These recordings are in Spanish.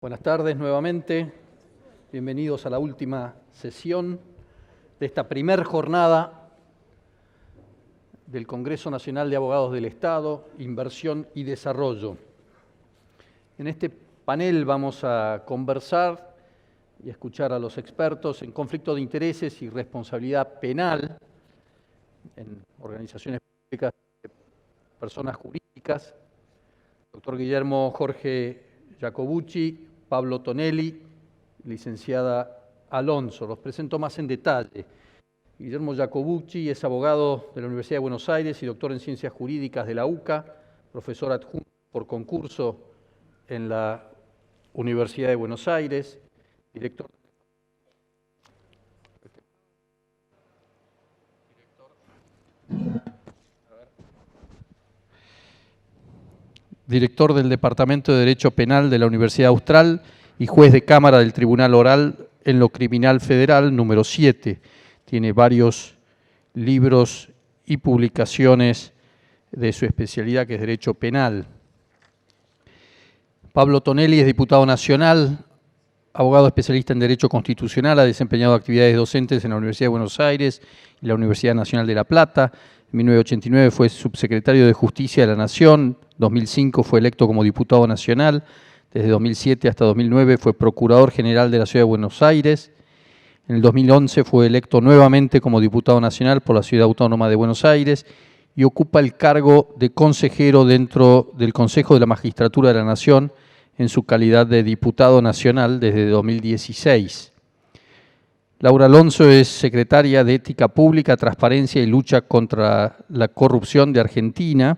Buenas tardes nuevamente, bienvenidos a la última sesión de esta primer jornada del Congreso Nacional de Abogados del Estado, Inversión y Desarrollo. En este panel vamos a conversar y escuchar a los expertos en conflicto de intereses y responsabilidad penal en organizaciones públicas de personas jurídicas. Doctor Guillermo Jorge Jacobucci, Pablo Tonelli, licenciada Alonso. Los presento más en detalle. Guillermo Jacobucci es abogado de la Universidad de Buenos Aires y doctor en Ciencias Jurídicas de la UCA, profesor adjunto por concurso en la Universidad de Buenos Aires, director del Departamento de Derecho Penal de la Universidad Austral y juez de Cámara del Tribunal Oral en lo Criminal Federal número 7. Tiene varios libros y publicaciones de su especialidad, que es Derecho Penal. Pablo Tonelli es diputado nacional, abogado especialista en Derecho Constitucional, ha desempeñado actividades docentes en la Universidad de Buenos Aires y la Universidad Nacional de La Plata. En 1989 fue subsecretario de Justicia de la Nación, 2005 fue electo como diputado nacional, desde 2007 hasta 2009 fue procurador general de la Ciudad de Buenos Aires. En el 2011 fue electo nuevamente como diputado nacional por la Ciudad Autónoma de Buenos Aires y ocupa el cargo de consejero dentro del Consejo de la Magistratura de la Nación en su calidad de diputado nacional desde 2016. Laura Alonso es secretaria de Ética Pública, Transparencia y Lucha contra la Corrupción de Argentina,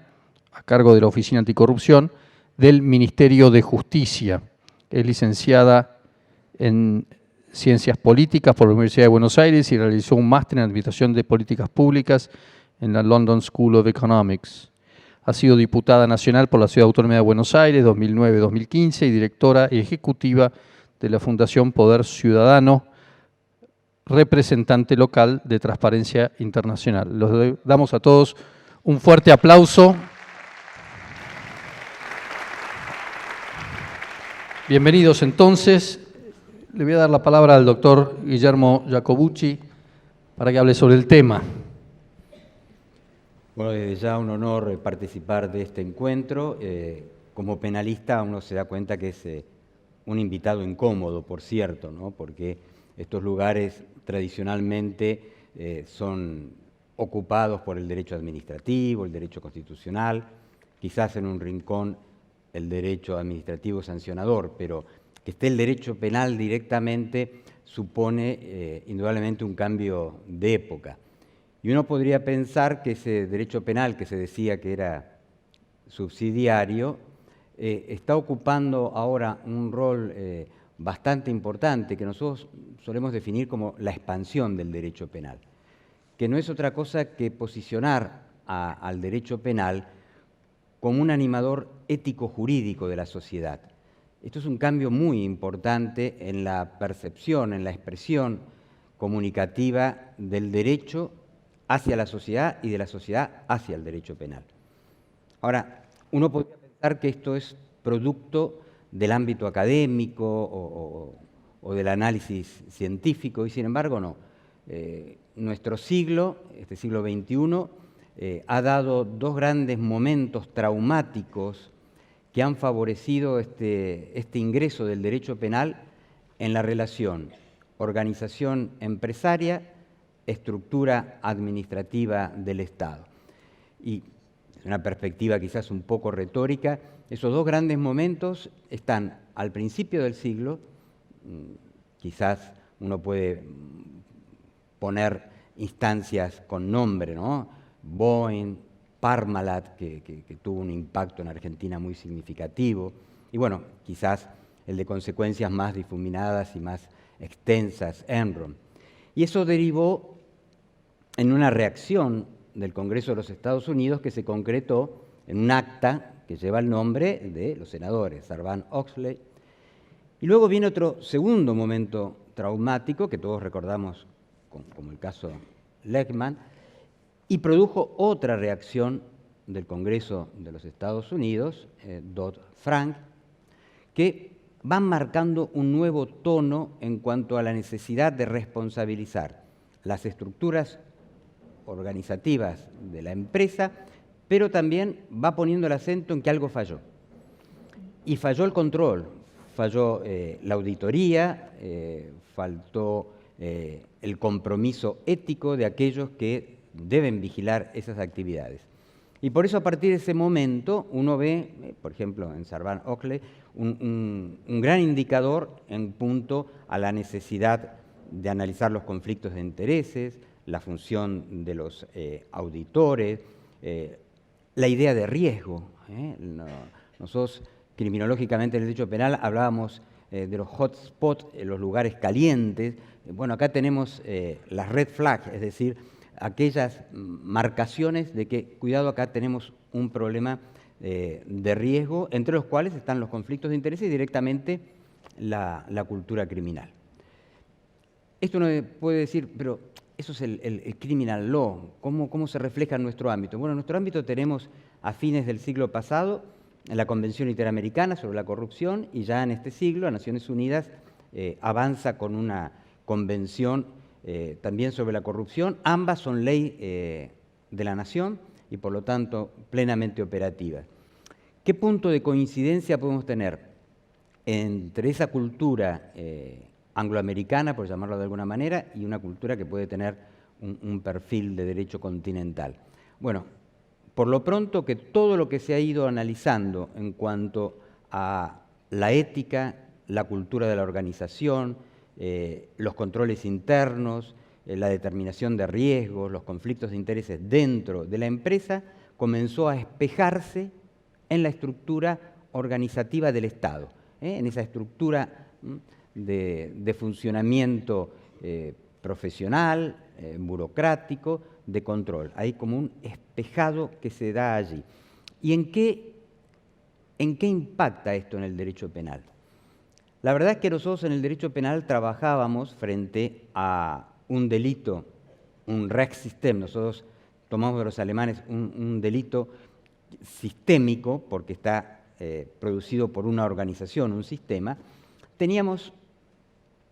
a cargo de la Oficina Anticorrupción del Ministerio de Justicia. Es licenciada en Ciencias Políticas por la Universidad de Buenos Aires y realizó un máster en Administración de Políticas Públicas en la London School of Economics. Ha sido diputada nacional por la Ciudad Autónoma de Buenos Aires 2009-2015 y directora ejecutiva de la Fundación Poder Ciudadano, representante local de Transparencia Internacional. Los damos a todos un fuerte aplauso. Bienvenidos entonces. Le voy a dar la palabra al doctor Guillermo Jacobucci para que hable sobre el tema. Bueno, desde ya un honor participar de este encuentro. Como penalista uno se da cuenta que es un invitado incómodo, por cierto, ¿no? Porque estos lugares tradicionalmente son ocupados por el derecho administrativo, el derecho constitucional, quizás en un rincón el derecho administrativo sancionador, pero que esté el derecho penal directamente supone indudablemente un cambio de época. Y uno podría pensar que ese derecho penal que se decía que era subsidiario está ocupando ahora un rol bastante importante que nosotros solemos definir como la expansión del derecho penal, que no es otra cosa que posicionar al derecho penal como un animador ético-jurídico de la sociedad. Esto es un cambio muy importante en la percepción, en la expresión comunicativa del derecho hacia la sociedad y de la sociedad hacia el derecho penal. Ahora, uno podría pensar que esto es producto del ámbito académico o del análisis científico, y sin embargo no. Nuestro siglo, este siglo XXI, ha dado dos grandes momentos traumáticos que han favorecido este ingreso del derecho penal en la relación organización empresaria, estructura administrativa del Estado. Y desde una perspectiva quizás un poco retórica, esos dos grandes momentos están al principio del siglo, quizás uno puede poner instancias con nombre, ¿no? Boeing, Parmalat, que tuvo un impacto en Argentina muy significativo, y bueno, quizás el de consecuencias más difuminadas y más extensas, Enron. Y eso derivó en una reacción del Congreso de los Estados Unidos que se concretó en un acta que lleva el nombre de los senadores Sarbanes-Oxley. Y luego viene otro segundo momento traumático que todos recordamos como el caso Lehman, y produjo otra reacción del Congreso de los Estados Unidos, Dodd-Frank, que van marcando un nuevo tono en cuanto a la necesidad de responsabilizar las estructuras organizativas de la empresa, pero también va poniendo el acento en que algo falló. Y falló el control, falló la auditoría, faltó el compromiso ético de aquellos que deben vigilar esas actividades. Y por eso a partir de ese momento uno ve, por ejemplo en Sarbanes-Oxley, un gran indicador en punto a la necesidad de analizar los conflictos de intereses, la función de los auditores, la idea de riesgo. Nosotros criminológicamente en el derecho penal hablábamos de los hotspots, los lugares calientes. Bueno, acá tenemos las red flags, es decir, aquellas marcaciones de que, cuidado, acá tenemos un problema de riesgo, entre los cuales están los conflictos de interés y directamente la cultura criminal. Esto uno puede decir, pero eso es el criminal law, ¿cómo se refleja en nuestro ámbito? Bueno, en nuestro ámbito tenemos a fines del siglo pasado la Convención Interamericana sobre la Corrupción y ya en este siglo Naciones Unidas avanza con una convención también sobre la corrupción. Ambas son ley de la nación y por lo tanto plenamente operativas. ¿Qué punto de coincidencia podemos tener entre esa cultura angloamericana, por llamarlo de alguna manera, y una cultura que puede tener un perfil de derecho continental? Bueno, por lo pronto que todo lo que se ha ido analizando en cuanto a la ética, la cultura de la organización, los controles internos, la determinación de riesgos, los conflictos de intereses dentro de la empresa, comenzó a espejarse en la estructura organizativa del Estado, en esa estructura de funcionamiento profesional, burocrático, de control. Hay como un espejado que se da allí. ¿Y en qué impacta esto en el derecho penal? La verdad es que nosotros en el derecho penal trabajábamos frente a un delito, un Rechtssystem. Nosotros tomamos de los alemanes un delito sistémico porque está producido por una organización, un sistema. Teníamos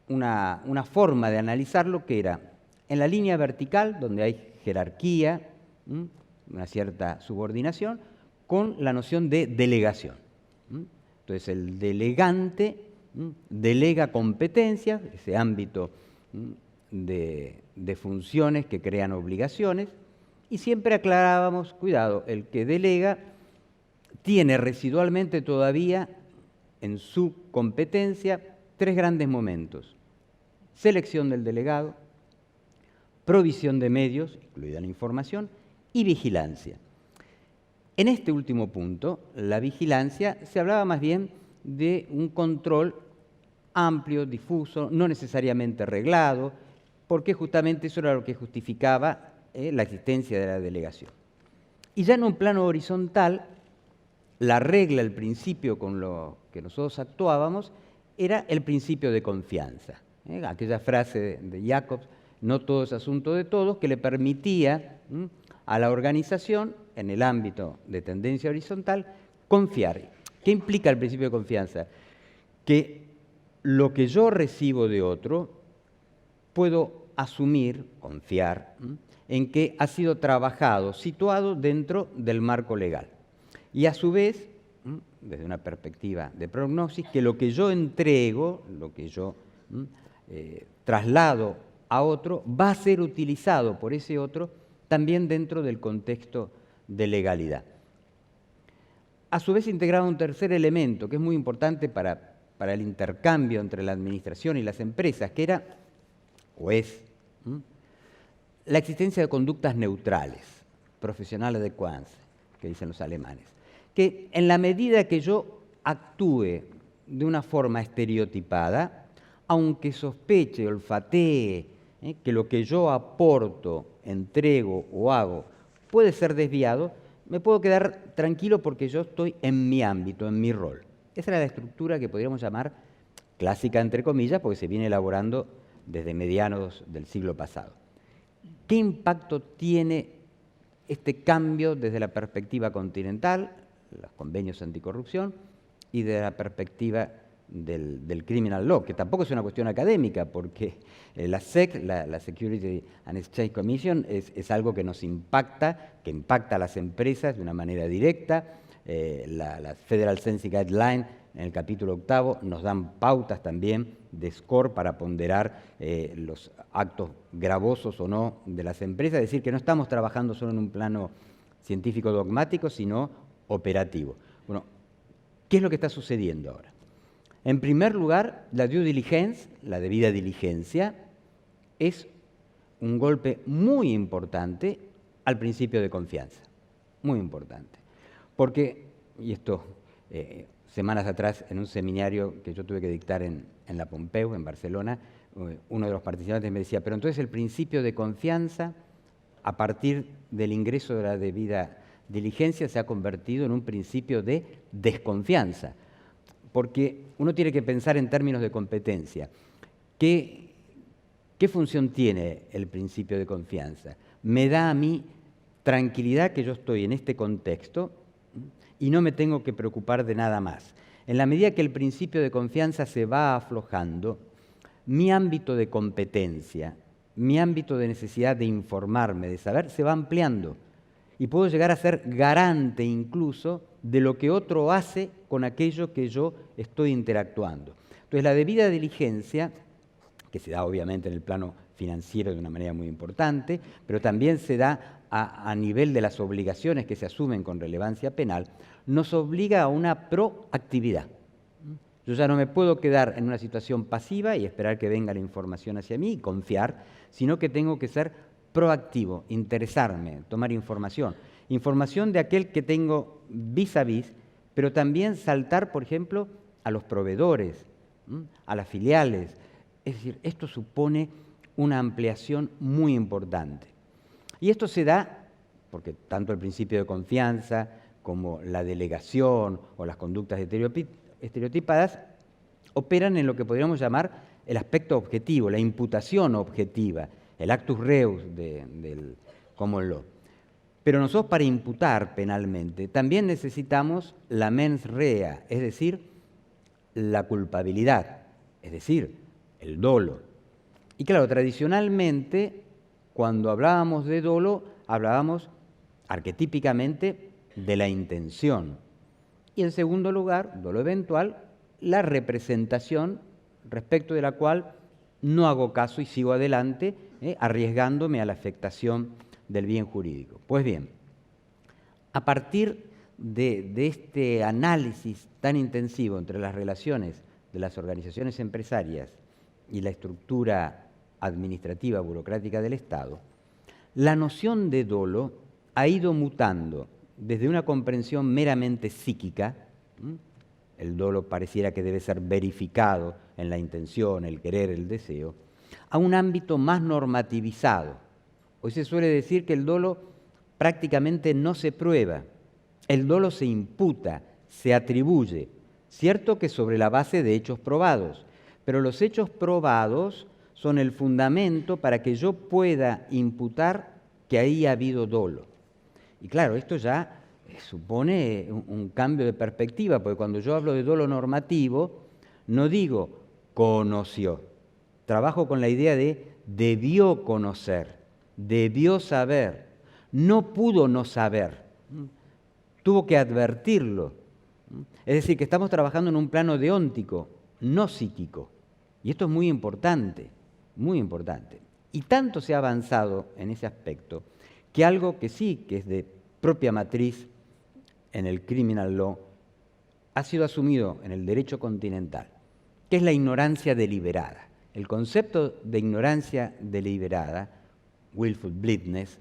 una forma de analizarlo que era en la línea vertical, donde hay jerarquía, una cierta subordinación, con la noción de delegación. Entonces el delegante delega competencias, ese ámbito de funciones que crean obligaciones, y siempre aclarábamos, cuidado, el que delega tiene residualmente todavía en su competencia tres grandes momentos: selección del delegado, provisión de medios, incluida la información, y vigilancia. En este último punto, la vigilancia, se hablaba más bien de un control amplio, difuso, no necesariamente reglado, porque justamente eso era lo que justificaba la existencia de la delegación. Y ya en un plano horizontal, la regla, el principio con lo que nosotros actuábamos, era el principio de confianza. Aquella frase de Jacobs, no todo es asunto de todos, que le permitía a la organización, en el ámbito de tendencia horizontal, confiar. ¿Qué implica el principio de confianza? Que lo que yo recibo de otro, puedo asumir, confiar, en que ha sido trabajado, situado dentro del marco legal. Y a su vez, desde una perspectiva de prognosis, que lo que yo entrego, lo que yo traslado a otro, va a ser utilizado por ese otro también dentro del contexto de legalidad. A su vez integraba un tercer elemento que es muy importante para el intercambio entre la administración y las empresas, que era, o es, la existencia de conductas neutrales, profesional adequadas, que dicen los alemanes, que en la medida que yo actúe de una forma estereotipada, aunque sospeche, olfatee, que lo que yo aporto, entrego o hago puede ser desviado, me puedo quedar tranquilo porque yo estoy en mi ámbito, en mi rol. Esa era la estructura que podríamos llamar clásica, entre comillas, porque se viene elaborando desde medianos del siglo pasado. ¿Qué impacto tiene este cambio desde la perspectiva continental, los convenios anticorrupción, y desde la perspectiva del criminal law, que tampoco es una cuestión académica, porque la SEC, la Security and Exchange Commission, es algo que nos impacta, que impacta a las empresas de una manera directa. Las Federal Sentencing Guidelines, en el capítulo 8, nos dan pautas también de score para ponderar los actos gravosos o no de las empresas, es decir, que no estamos trabajando solo en un plano científico dogmático, sino operativo. Bueno, ¿qué es lo que está sucediendo ahora? En primer lugar, la due diligence, la debida diligencia, es un golpe muy importante al principio de confianza, muy importante. Porque, y esto semanas atrás en un seminario que yo tuve que dictar en la Pompeu, en Barcelona, uno de los participantes me decía, pero entonces el principio de confianza, a partir del ingreso de la debida diligencia, se ha convertido en un principio de desconfianza. Porque uno tiene que pensar en términos de competencia. ¿Qué función tiene el principio de confianza? Me da a mí tranquilidad que yo estoy en este contexto y no me tengo que preocupar de nada más. En la medida que el principio de confianza se va aflojando, mi ámbito de competencia, mi ámbito de necesidad de informarme, de saber, se va ampliando. Y puedo llegar a ser garante incluso de lo que otro hace con aquello que yo estoy interactuando. Entonces, la debida diligencia, que se da obviamente en el plano financiero de una manera muy importante, pero también se da a nivel de las obligaciones que se asumen con relevancia penal, nos obliga a una proactividad. Yo ya no me puedo quedar en una situación pasiva y esperar que venga la información hacia mí y confiar, sino que tengo que ser proactivo, interesarme, tomar información. Información de aquel que tengo vis a vis, pero también saltar, por ejemplo, a los proveedores, a las filiales. Es decir, esto supone una ampliación muy importante. Y esto se da porque tanto el principio de confianza como la delegación o las conductas estereotipadas operan en lo que podríamos llamar el aspecto objetivo, la imputación objetiva, el actus reus del common law. Pero nosotros para imputar penalmente también necesitamos la mens rea, es decir, la culpabilidad, es decir, el dolo. Y claro, tradicionalmente, cuando hablábamos de dolo, hablábamos arquetípicamente de la intención. Y en segundo lugar, dolo eventual, la representación respecto de la cual no hago caso y sigo adelante, arriesgándome a la afectación del bien jurídico. Pues bien, a partir de este análisis tan intensivo entre las relaciones de las organizaciones empresarias y la estructura administrativa burocrática del Estado, la noción de dolo ha ido mutando desde una comprensión meramente psíquica, el dolo pareciera que debe ser verificado en la intención, el querer, el deseo, a un ámbito más normativizado. Hoy se suele decir que el dolo prácticamente no se prueba, el dolo se imputa, se atribuye, cierto que sobre la base de hechos probados, pero los hechos probados son el fundamento para que yo pueda imputar que ahí ha habido dolo. Y claro, esto ya supone un cambio de perspectiva, porque cuando yo hablo de dolo normativo, no digo conoció, trabajo con la idea de debió conocer, debió saber, no pudo no saber, tuvo que advertirlo. Es decir, que estamos trabajando en un plano deóntico, no psíquico. Y esto es muy importante, muy importante. Y tanto se ha avanzado en ese aspecto, que algo que sí, que es de propia matriz en el criminal law, ha sido asumido en el derecho continental, que es la ignorancia deliberada. El concepto de ignorancia deliberada, willful blindness,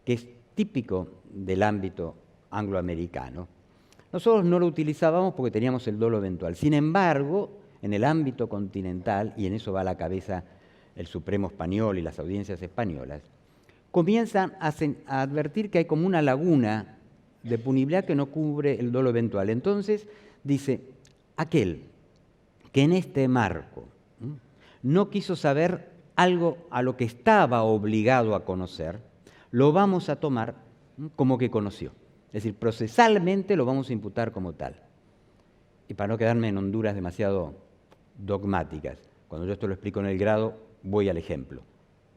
que es típico del ámbito angloamericano, nosotros no lo utilizábamos porque teníamos el dolo eventual. Sin embargo, en el ámbito continental, y en eso va a la cabeza el Supremo español y las audiencias españolas, comienzan a advertir que hay como una laguna de punibilidad que no cubre el dolo eventual. Entonces, dice, aquel que en este marco no quiso saber algo a lo que estaba obligado a conocer, lo vamos a tomar como que conoció. Es decir, procesalmente lo vamos a imputar como tal. y para no quedarme en honduras demasiado dogmáticas, cuando yo esto lo explico en el grado, voy al ejemplo.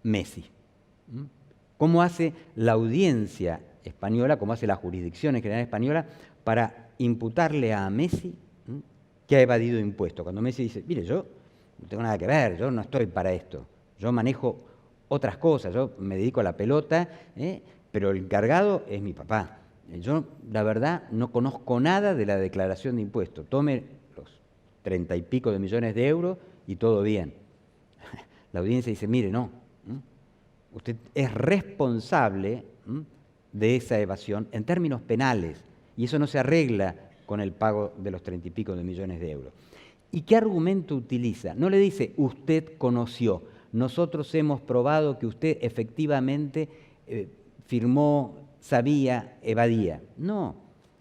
Messi. ¿Cómo hace la audiencia española, cómo hace la jurisdicción en general española para imputarle a Messi que ha evadido impuestos? Cuando Messi dice, mire, yo no tengo nada que ver, yo no estoy para esto, yo manejo otras cosas, yo me dedico a la pelota, pero el encargado es mi papá. Yo, la verdad, no conozco nada de la declaración de impuestos. Tome los 30 y pico de millones de euros y todo bien. La audiencia dice, mire, no, usted es responsable de esa evasión en términos penales y eso no se arregla con el pago de los 30 y pico de millones de euros. ¿Y qué argumento utiliza? No le dice, usted conoció, nosotros hemos probado que usted efectivamente firmó, sabía, evadía. No,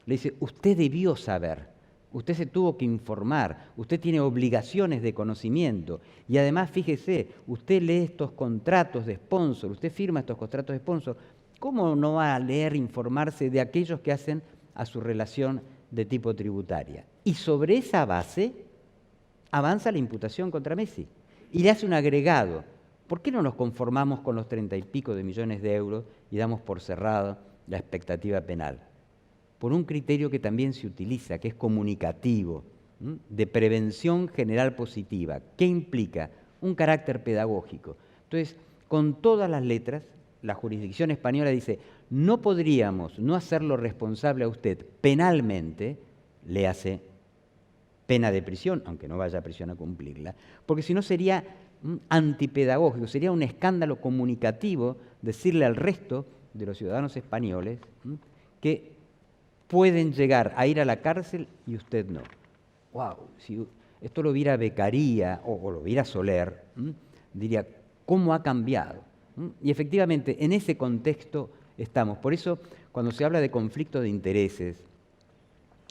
le dice, usted debió saber, usted se tuvo que informar, usted tiene obligaciones de conocimiento y además, fíjese, usted lee estos contratos de sponsor, usted firma estos contratos de sponsor, ¿cómo no va a leer, informarse de aquellos que hacen a su relación de tipo tributaria? Y sobre esa base avanza la imputación contra Messi y le hace un agregado. ¿Por qué no nos conformamos con los 30 y pico de millones de euros y damos por cerrada la expectativa penal? Por un criterio que también se utiliza, que es comunicativo, de prevención general positiva. ¿Qué implica? Un carácter pedagógico. Entonces, con todas las letras, la jurisdicción española dice, no podríamos no hacerlo responsable a usted penalmente, le hace pena de prisión, aunque no vaya a prisión a cumplirla, porque si no sería antipedagógico, sería un escándalo comunicativo decirle al resto de los ciudadanos españoles que pueden llegar a ir a la cárcel y usted no. ¡Wow! Si esto lo viera Beccaria o lo viera Soler, diría, ¿cómo ha cambiado? Y efectivamente, en ese contexto estamos. Por eso, cuando se habla de conflicto de intereses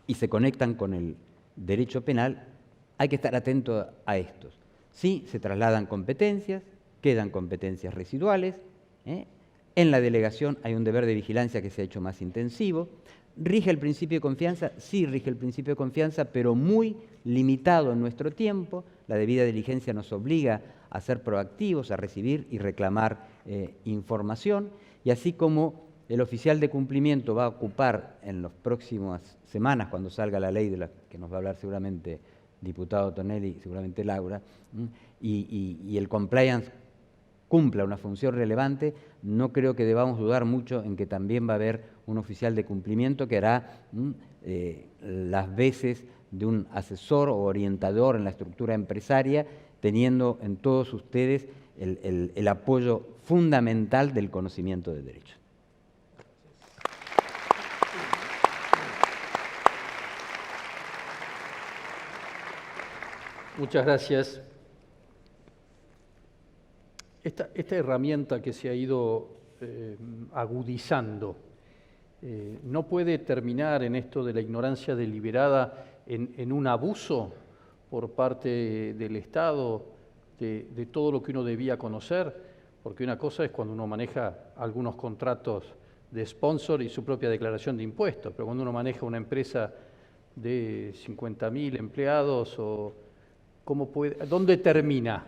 y se conectan con el derecho penal, hay que estar atento a estos. Sí, se trasladan competencias, quedan competencias residuales. En la delegación hay un deber de vigilancia que se ha hecho más intensivo. ¿Rige el principio de confianza? Sí, rige el principio de confianza, pero muy limitado en nuestro tiempo. La debida diligencia nos obliga a ser proactivos, a recibir y reclamar información. Y así como el oficial de cumplimiento va a ocupar en las próximas semanas, cuando salga la ley de la que nos va a hablar seguramente diputado Tonelli, seguramente Laura, y el compliance cumpla una función relevante, no creo que debamos dudar mucho en que también va a haber un oficial de cumplimiento que hará las veces de un asesor o orientador en la estructura empresaria, teniendo en todos ustedes el apoyo fundamental del conocimiento de derecho. Muchas gracias. Esta herramienta que se ha ido agudizando no puede terminar en esto de la ignorancia deliberada en un abuso por parte del Estado de todo lo que uno debía conocer, porque una cosa es cuando uno maneja algunos contratos de sponsor y su propia declaración de impuestos, pero cuando uno maneja una empresa de 50.000 empleados, ¿dónde termina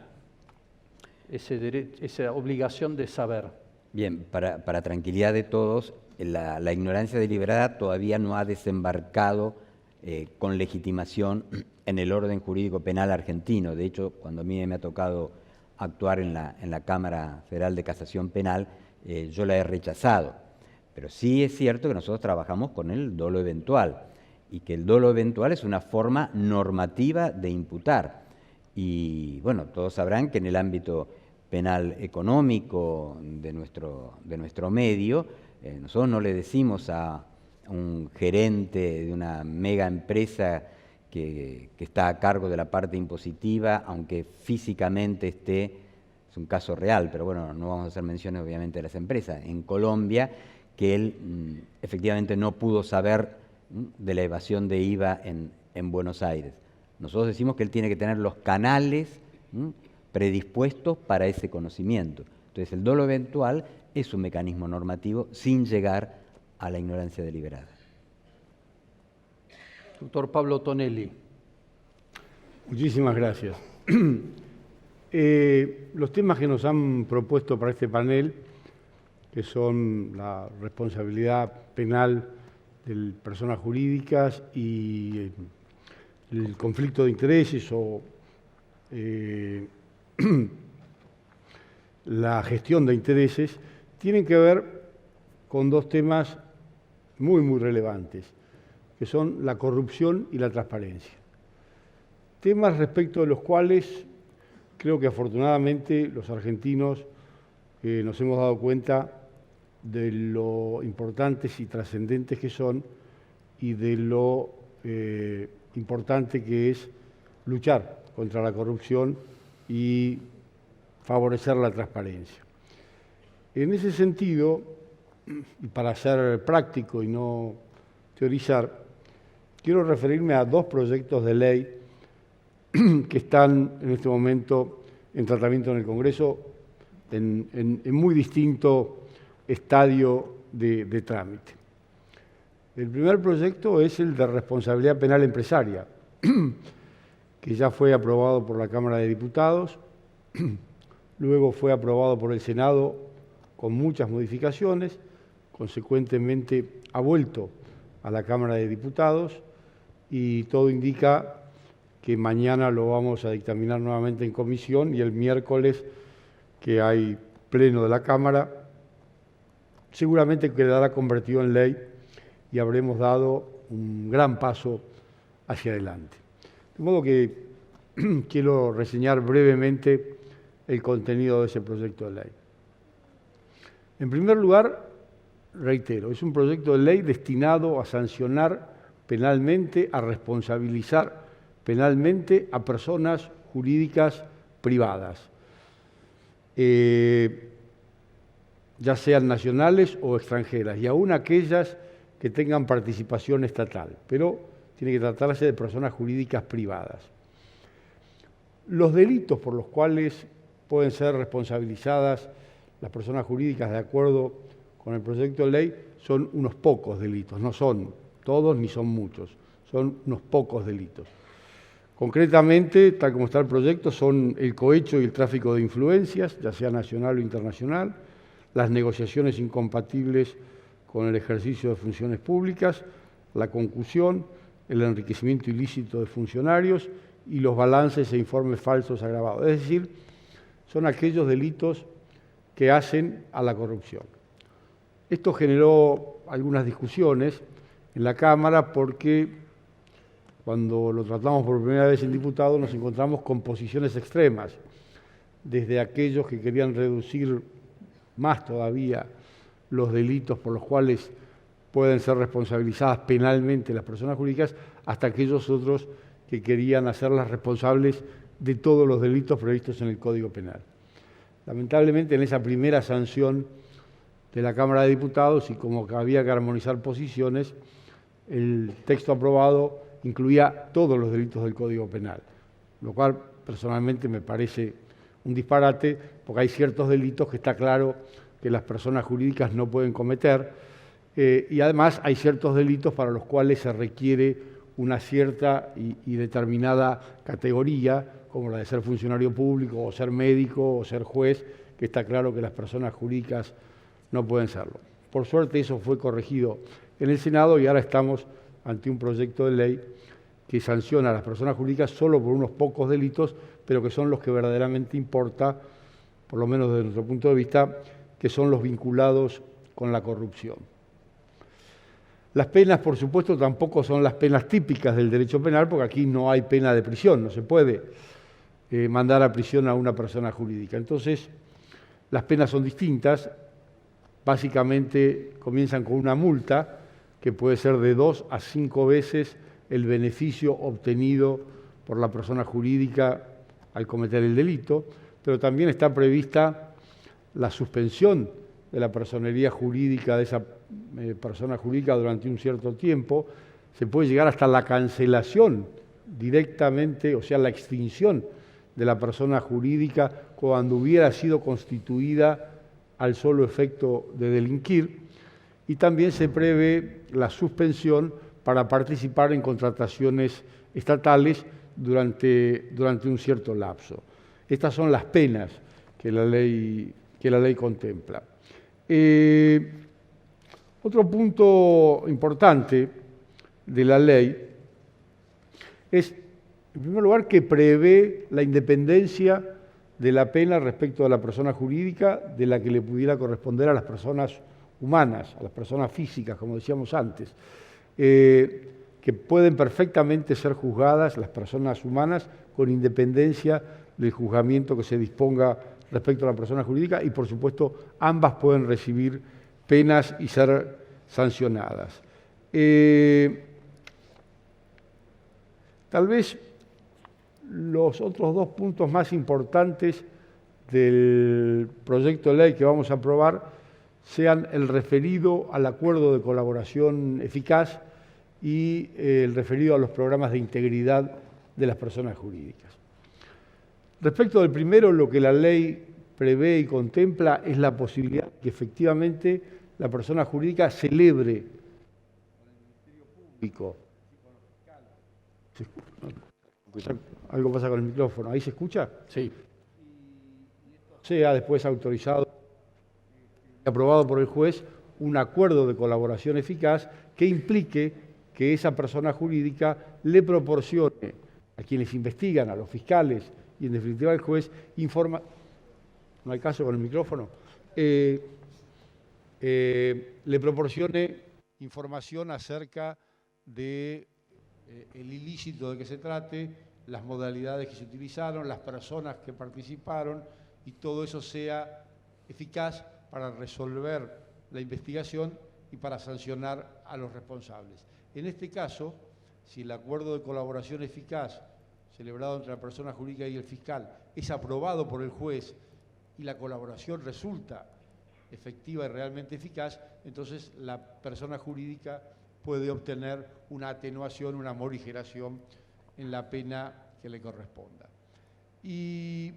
esa obligación de saber? Bien, para tranquilidad de todos, la ignorancia deliberada todavía no ha desembarcado con legitimación en el orden jurídico penal argentino. De hecho, cuando a mí me ha tocado actuar en la Cámara Federal de Casación Penal, yo la he rechazado. Pero sí es cierto que nosotros trabajamos con el dolo eventual y que el dolo eventual es una forma normativa de imputar. Y bueno, todos sabrán que en el ámbito penal económico de nuestro medio, nosotros no le decimos a un gerente de una mega empresa que está a cargo de la parte impositiva, aunque físicamente esté, es un caso real, pero bueno, no vamos a hacer menciones obviamente de las empresas, en Colombia, que él efectivamente no pudo saber de la evasión de IVA en Buenos Aires. Nosotros decimos que él tiene que tener los canales predispuestos para ese conocimiento. Entonces, el dolo eventual es un mecanismo normativo sin llegar a la ignorancia deliberada. Doctor Pablo Tonelli. Muchísimas gracias. Los temas que nos han propuesto para este panel, que son la responsabilidad penal de personas jurídicas y el conflicto de intereses o la gestión de intereses, tienen que ver con dos temas muy relevantes, que son la corrupción y la transparencia. Temas respecto de los cuales creo que afortunadamente los argentinos nos hemos dado cuenta de lo importantes y trascendentes que son y de lo importante que es luchar contra la corrupción y favorecer la transparencia. En ese sentido, y para ser práctico y no teorizar, quiero referirme a dos proyectos de ley que están en este momento en tratamiento en el Congreso en muy distinto estadio de trámite. El primer proyecto es el de responsabilidad penal empresaria, que ya fue aprobado por la Cámara de Diputados, luego fue aprobado por el Senado con muchas modificaciones, consecuentemente ha vuelto a la Cámara de Diputados y todo indica que mañana lo vamos a dictaminar nuevamente en comisión y el miércoles, que hay pleno de la Cámara, seguramente quedará convertido en ley y habremos dado un gran paso hacia adelante. De modo que quiero reseñar brevemente el contenido de ese proyecto de ley. En primer lugar, reitero, es un proyecto de ley destinado a sancionar penalmente, a responsabilizar penalmente a personas jurídicas privadas, ya sean nacionales o extranjeras, y aún aquellas que tengan participación estatal, pero tiene que tratarse de personas jurídicas privadas. Los delitos por los cuales pueden ser responsabilizadas las personas jurídicas de acuerdo con el proyecto de ley son unos pocos delitos, no son todos ni son muchos, son unos pocos delitos. Concretamente, tal como está el proyecto, son el cohecho y el tráfico de influencias, ya sea nacional o internacional, las negociaciones incompatibles con el ejercicio de funciones públicas, la concusión, el enriquecimiento ilícito de funcionarios y los balances e informes falsos agravados. Es decir, son aquellos delitos que hacen a la corrupción. Esto generó algunas discusiones en la Cámara porque cuando lo tratamos por primera vez en diputados nos encontramos con posiciones extremas, desde aquellos que querían reducir más todavía los delitos por los cuales pueden ser responsabilizadas penalmente las personas jurídicas, hasta aquellos otros que querían hacerlas responsables de todos los delitos previstos en el Código Penal. Lamentablemente, en esa primera sanción de la Cámara de Diputados, y como que había que armonizar posiciones, el texto aprobado incluía todos los delitos del Código Penal, lo cual personalmente me parece un disparate, porque hay ciertos delitos que está claro que las personas jurídicas no pueden cometer, y además hay ciertos delitos para los cuales se requiere una cierta y determinada categoría, como la de ser funcionario público, o ser médico, o ser juez, que está claro que las personas jurídicas no pueden serlo. Por suerte eso fue corregido en el Senado y ahora estamos ante un proyecto de ley que sanciona a las personas jurídicas solo por unos pocos delitos, pero que son los que verdaderamente importa, por lo menos desde nuestro punto de vista, que son los vinculados con la corrupción. Las penas, por supuesto, tampoco son las penas típicas del derecho penal, porque aquí no hay pena de prisión, no se puede mandar a prisión a una persona jurídica. Entonces, las penas son distintas, básicamente comienzan con una multa, que puede ser de 2 a 5 veces el beneficio obtenido por la persona jurídica al cometer el delito, pero también está prevista la suspensión de la personería jurídica de esa persona jurídica durante un cierto tiempo. Se puede llegar hasta la cancelación directamente, o sea, la extinción de la persona jurídica cuando hubiera sido constituida al solo efecto de delinquir, y también se prevé la suspensión para participar en contrataciones estatales durante un cierto lapso. Estas son las penas que la ley contempla. Otro punto importante de la ley es, en primer lugar, que prevé la independencia de la pena respecto a la persona jurídica de la que le pudiera corresponder a las personas humanas, a las personas físicas, como decíamos antes, que pueden perfectamente ser juzgadas las personas humanas con independencia del juzgamiento que se disponga respecto a la persona jurídica y, por supuesto, ambas pueden recibir penas y ser sancionadas. Tal vez los otros dos puntos más importantes del proyecto de ley que vamos a aprobar sean el referido al acuerdo de colaboración eficaz y el referido a los programas de integridad de las personas jurídicas. Respecto del primero, lo que la ley prevé y contempla es la posibilidad que efectivamente la persona jurídica celebre con el Ministerio Público. Algo pasa con el micrófono. ¿Ahí se escucha? Sí. Sea después autorizado y aprobado por el juez un acuerdo de colaboración eficaz que implique que esa persona jurídica le proporcione a quienes investigan, a los fiscales y en definitiva al juez, no hay caso con el micrófono, le proporcione información acerca de el ilícito de que se trate, las modalidades que se utilizaron, las personas que participaron y todo eso sea eficaz para resolver la investigación y para sancionar a los responsables. En este caso, si el acuerdo de colaboración eficaz celebrado entre la persona jurídica y el fiscal es aprobado por el juez y la colaboración resulta efectiva y realmente eficaz, entonces la persona jurídica puede obtener una atenuación, una morigeración en la pena que le corresponda. Y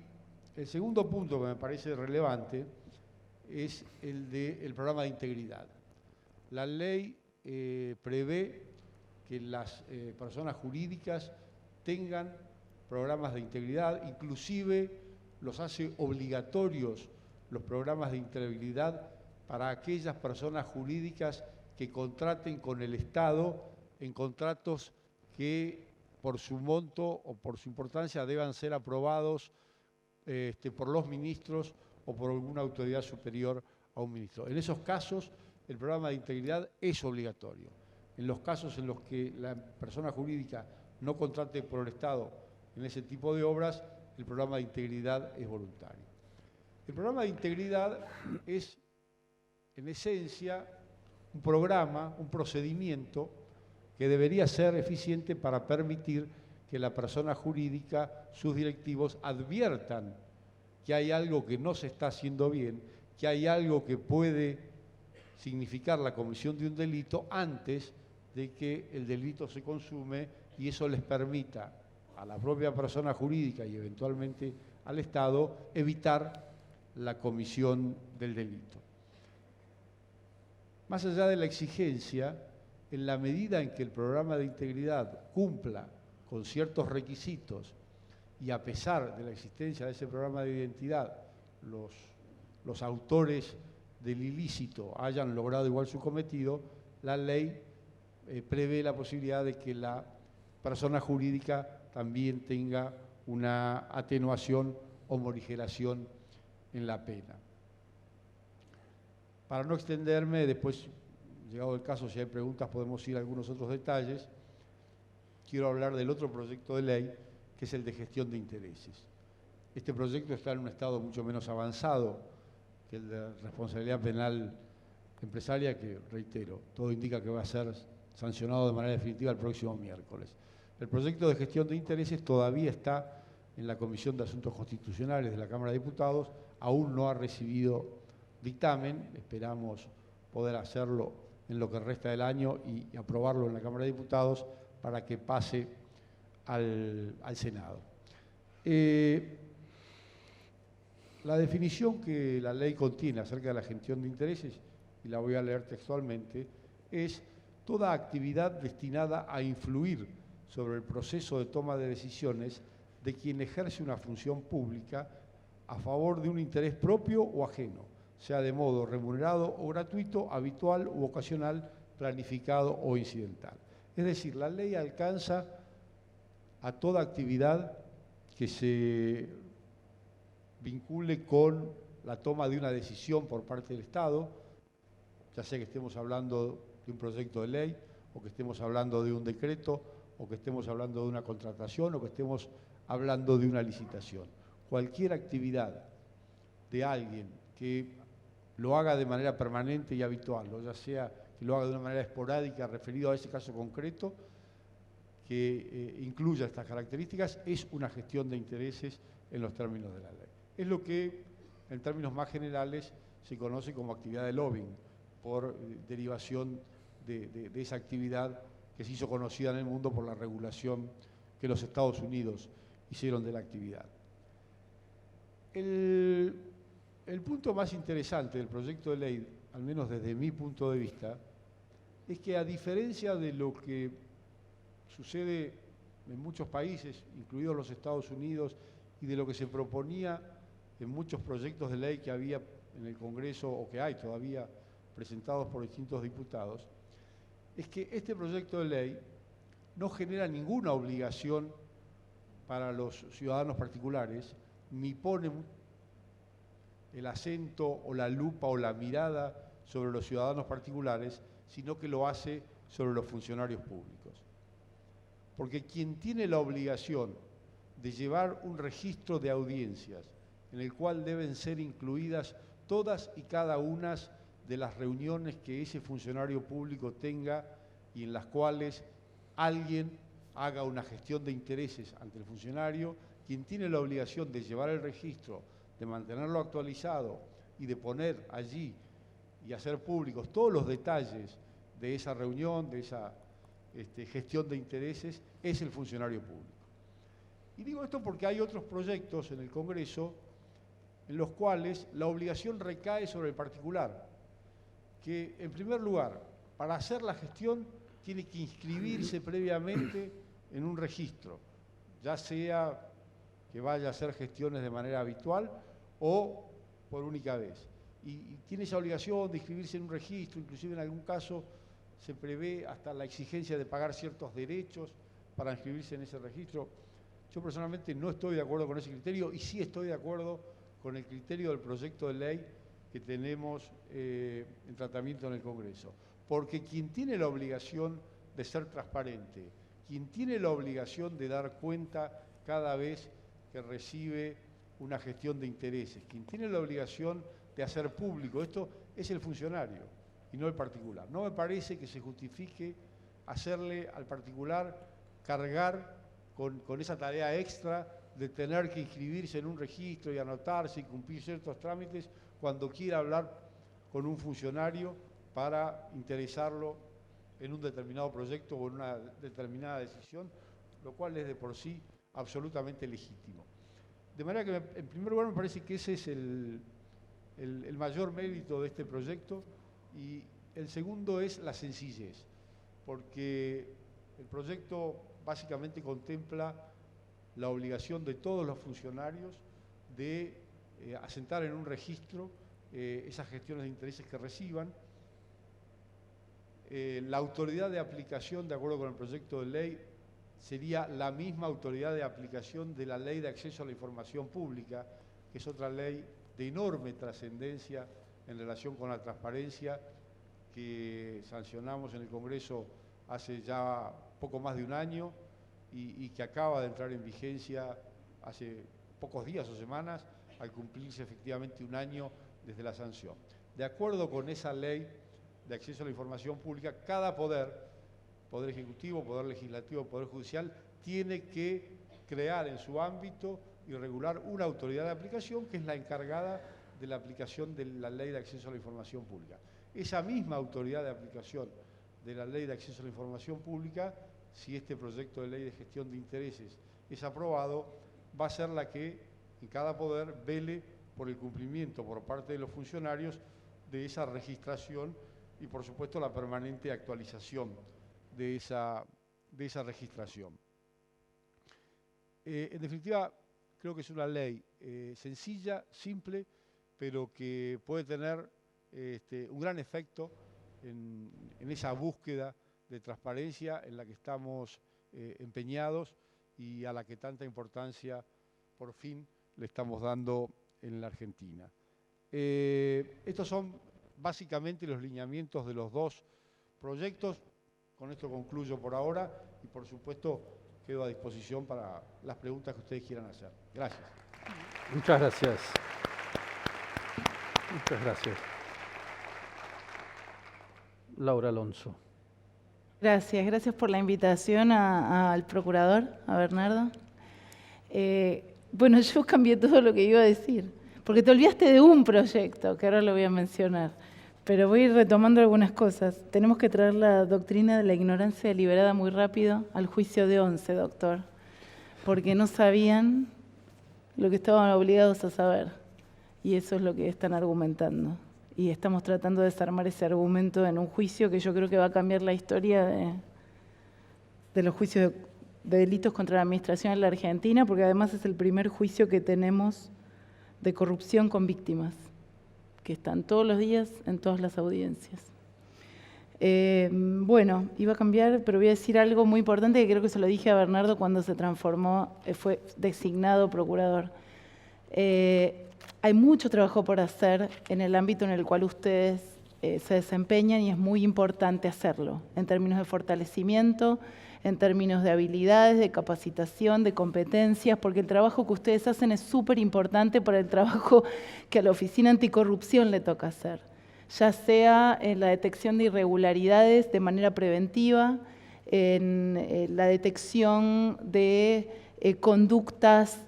el segundo punto que me parece relevante es el del programa de integridad. La ley prevé que las personas jurídicas tengan programas de integridad, inclusive los hace obligatorios los programas de integridad para aquellas personas jurídicas que contraten con el Estado en contratos que por su monto o por su importancia deban ser aprobados por los ministros o por alguna autoridad superior a un ministro. En esos casos, el programa de integridad es obligatorio. En los casos en los que la persona jurídica no contrate por el Estado en ese tipo de obras, el programa de integridad es voluntario. El programa de integridad es, en esencia, un programa, un procedimiento que debería ser eficiente para permitir que la persona jurídica, sus directivos, adviertan que hay algo que no se está haciendo bien, que hay algo que puede significar la comisión de un delito antes de que el delito se consume y eso les permita a la propia persona jurídica y eventualmente al Estado evitar la comisión del delito. Más allá de la exigencia, en la medida en que el programa de integridad cumpla con ciertos requisitos y a pesar de la existencia de ese programa de identidad, los autores del ilícito hayan logrado igual su cometido, la ley prevé la posibilidad de que la persona jurídica también tenga una atenuación o morigeración en la pena. Para no extenderme, después, llegado el caso, si hay preguntas, podemos ir a algunos otros detalles. Quiero hablar del otro proyecto de ley, que es el de gestión de intereses. Este proyecto está en un estado mucho menos avanzado que el de responsabilidad penal empresaria, que, reitero, todo indica que va a ser sancionado de manera definitiva el próximo miércoles. El proyecto de gestión de intereses todavía está en la Comisión de Asuntos Constitucionales de la Cámara de Diputados, aún no ha recibido dictamen, esperamos poder hacerlo en lo que resta del año y aprobarlo en la Cámara de Diputados para que pase al Senado. La definición que la ley contiene acerca de la gestión de intereses, y la voy a leer textualmente, es toda actividad destinada a influir sobre el proceso de toma de decisiones de quien ejerce una función pública a favor de un interés propio o ajeno, sea de modo remunerado o gratuito, habitual u ocasional, planificado o incidental. Es decir, la ley alcanza a toda actividad que se vincule con la toma de una decisión por parte del Estado, ya sea que estemos hablando de un proyecto de ley, o que estemos hablando de un decreto, o que estemos hablando de una contratación, o que estemos hablando de una licitación. Cualquier actividad de alguien que lo haga de manera permanente y habitual, o ya sea que lo haga de una manera esporádica referido a ese caso concreto, que incluya estas características, es una gestión de intereses en los términos de la ley. Es lo que, en términos más generales, se conoce como actividad de lobbying, por derivación de esa actividad que se hizo conocida en el mundo por la regulación que los Estados Unidos hicieron de la actividad. El punto más interesante del proyecto de ley, al menos desde mi punto de vista, es que a diferencia de lo que sucede en muchos países, incluidos los Estados Unidos, y de lo que se proponía en muchos proyectos de ley que había en el Congreso o que hay todavía presentados por distintos diputados, es que este proyecto de ley no genera ninguna obligación para los ciudadanos particulares, ni pone el acento o la lupa o la mirada sobre los ciudadanos particulares, sino que lo hace sobre los funcionarios públicos. Porque quien tiene la obligación de llevar un registro de audiencias en el cual deben ser incluidas todas y cada una de las reuniones que ese funcionario público tenga y en las cuales alguien haga una gestión de intereses ante el funcionario, quien tiene la obligación de llevar el registro, de mantenerlo actualizado y de poner allí y hacer públicos todos los detalles de esa reunión, de esa gestión de intereses, es el funcionario público. Y digo esto porque hay otros proyectos en el Congreso en los cuales la obligación recae sobre el particular, que en primer lugar, para hacer la gestión, tiene que inscribirse previamente en un registro, ya sea que vaya a hacer gestiones de manera habitual o por única vez. Y tiene esa obligación de inscribirse en un registro, inclusive en algún caso se prevé hasta la exigencia de pagar ciertos derechos para inscribirse en ese registro. Yo personalmente no estoy de acuerdo con ese criterio y sí estoy de acuerdo con el criterio del proyecto de ley que tenemos en tratamiento en el Congreso. Porque quien tiene la obligación de ser transparente, quien tiene la obligación de dar cuenta cada vez que recibe una gestión de intereses, quien tiene la obligación de hacer público esto, es el funcionario y no el particular. No me parece que se justifique hacerle al particular cargar con esa tarea extra de tener que inscribirse en un registro y anotarse y cumplir ciertos trámites cuando quiera hablar con un funcionario para interesarlo en un determinado proyecto o en una determinada decisión, lo cual es de por sí absolutamente legítimo. De manera que, en primer lugar, me parece que ese es el mayor mérito de este proyecto, y el segundo es la sencillez, porque el proyecto básicamente contempla la obligación de todos los funcionarios de asentar en un registro esas gestiones de intereses que reciban. La autoridad de aplicación, de acuerdo con el proyecto de ley, sería la misma autoridad de aplicación de la Ley de Acceso a la Información Pública, que es otra ley de enorme trascendencia en relación con la transparencia, que sancionamos en el Congreso hace ya poco más de un año y que acaba de entrar en vigencia hace pocos días o semanas, al cumplirse efectivamente un año desde la sanción. De acuerdo con esa ley de acceso a la información pública, cada poder ejecutivo, poder legislativo, poder judicial, tiene que crear en su ámbito y regular una autoridad de aplicación que es la encargada de la aplicación de la Ley de Acceso a la Información Pública. Esa misma autoridad de aplicación de la Ley de Acceso a la Información Pública, si este proyecto de ley de gestión de intereses es aprobado, va a ser la que en cada poder vele por el cumplimiento por parte de los funcionarios de esa registración y, por supuesto, la permanente actualización de esa de esa registración. En definitiva, creo que es una ley sencilla, simple, pero que puede tener un gran efecto en esa búsqueda de transparencia en la que estamos empeñados y a la que tanta importancia por fin le estamos dando en la Argentina. Estos son básicamente los lineamientos de los dos proyectos. Con esto concluyo por ahora y por supuesto quedo a disposición para las preguntas que ustedes quieran hacer. Gracias. Muchas gracias. Muchas gracias. Laura Alonso. Gracias por la invitación al procurador, a Bernardo. Bueno, yo cambié todo lo que iba a decir, porque te olvidaste de un proyecto, que ahora lo voy a mencionar, pero voy a ir retomando algunas cosas. Tenemos que traer la doctrina de la ignorancia deliberada muy rápido al juicio de 11, doctor, porque no sabían lo que estaban obligados a saber, y eso es lo que están argumentando. Y estamos tratando de desarmar ese argumento en un juicio que yo creo que va a cambiar la historia de los juicios de delitos contra la administración en la Argentina, porque además es el primer juicio que tenemos de corrupción con víctimas, que están todos los días en todas las audiencias. Bueno, iba a cambiar, pero voy a decir algo muy importante que creo que se lo dije a Bernardo cuando se transformó, fue designado procurador. Hay mucho trabajo por hacer en el ámbito en el cual ustedes se desempeñan y es muy importante hacerlo, en términos de fortalecimiento, en términos de habilidades, de capacitación, de competencias, porque el trabajo que ustedes hacen es súper importante para el trabajo que a la Oficina Anticorrupción le toca hacer, ya sea en la detección de irregularidades de manera preventiva, en la detección de conductas,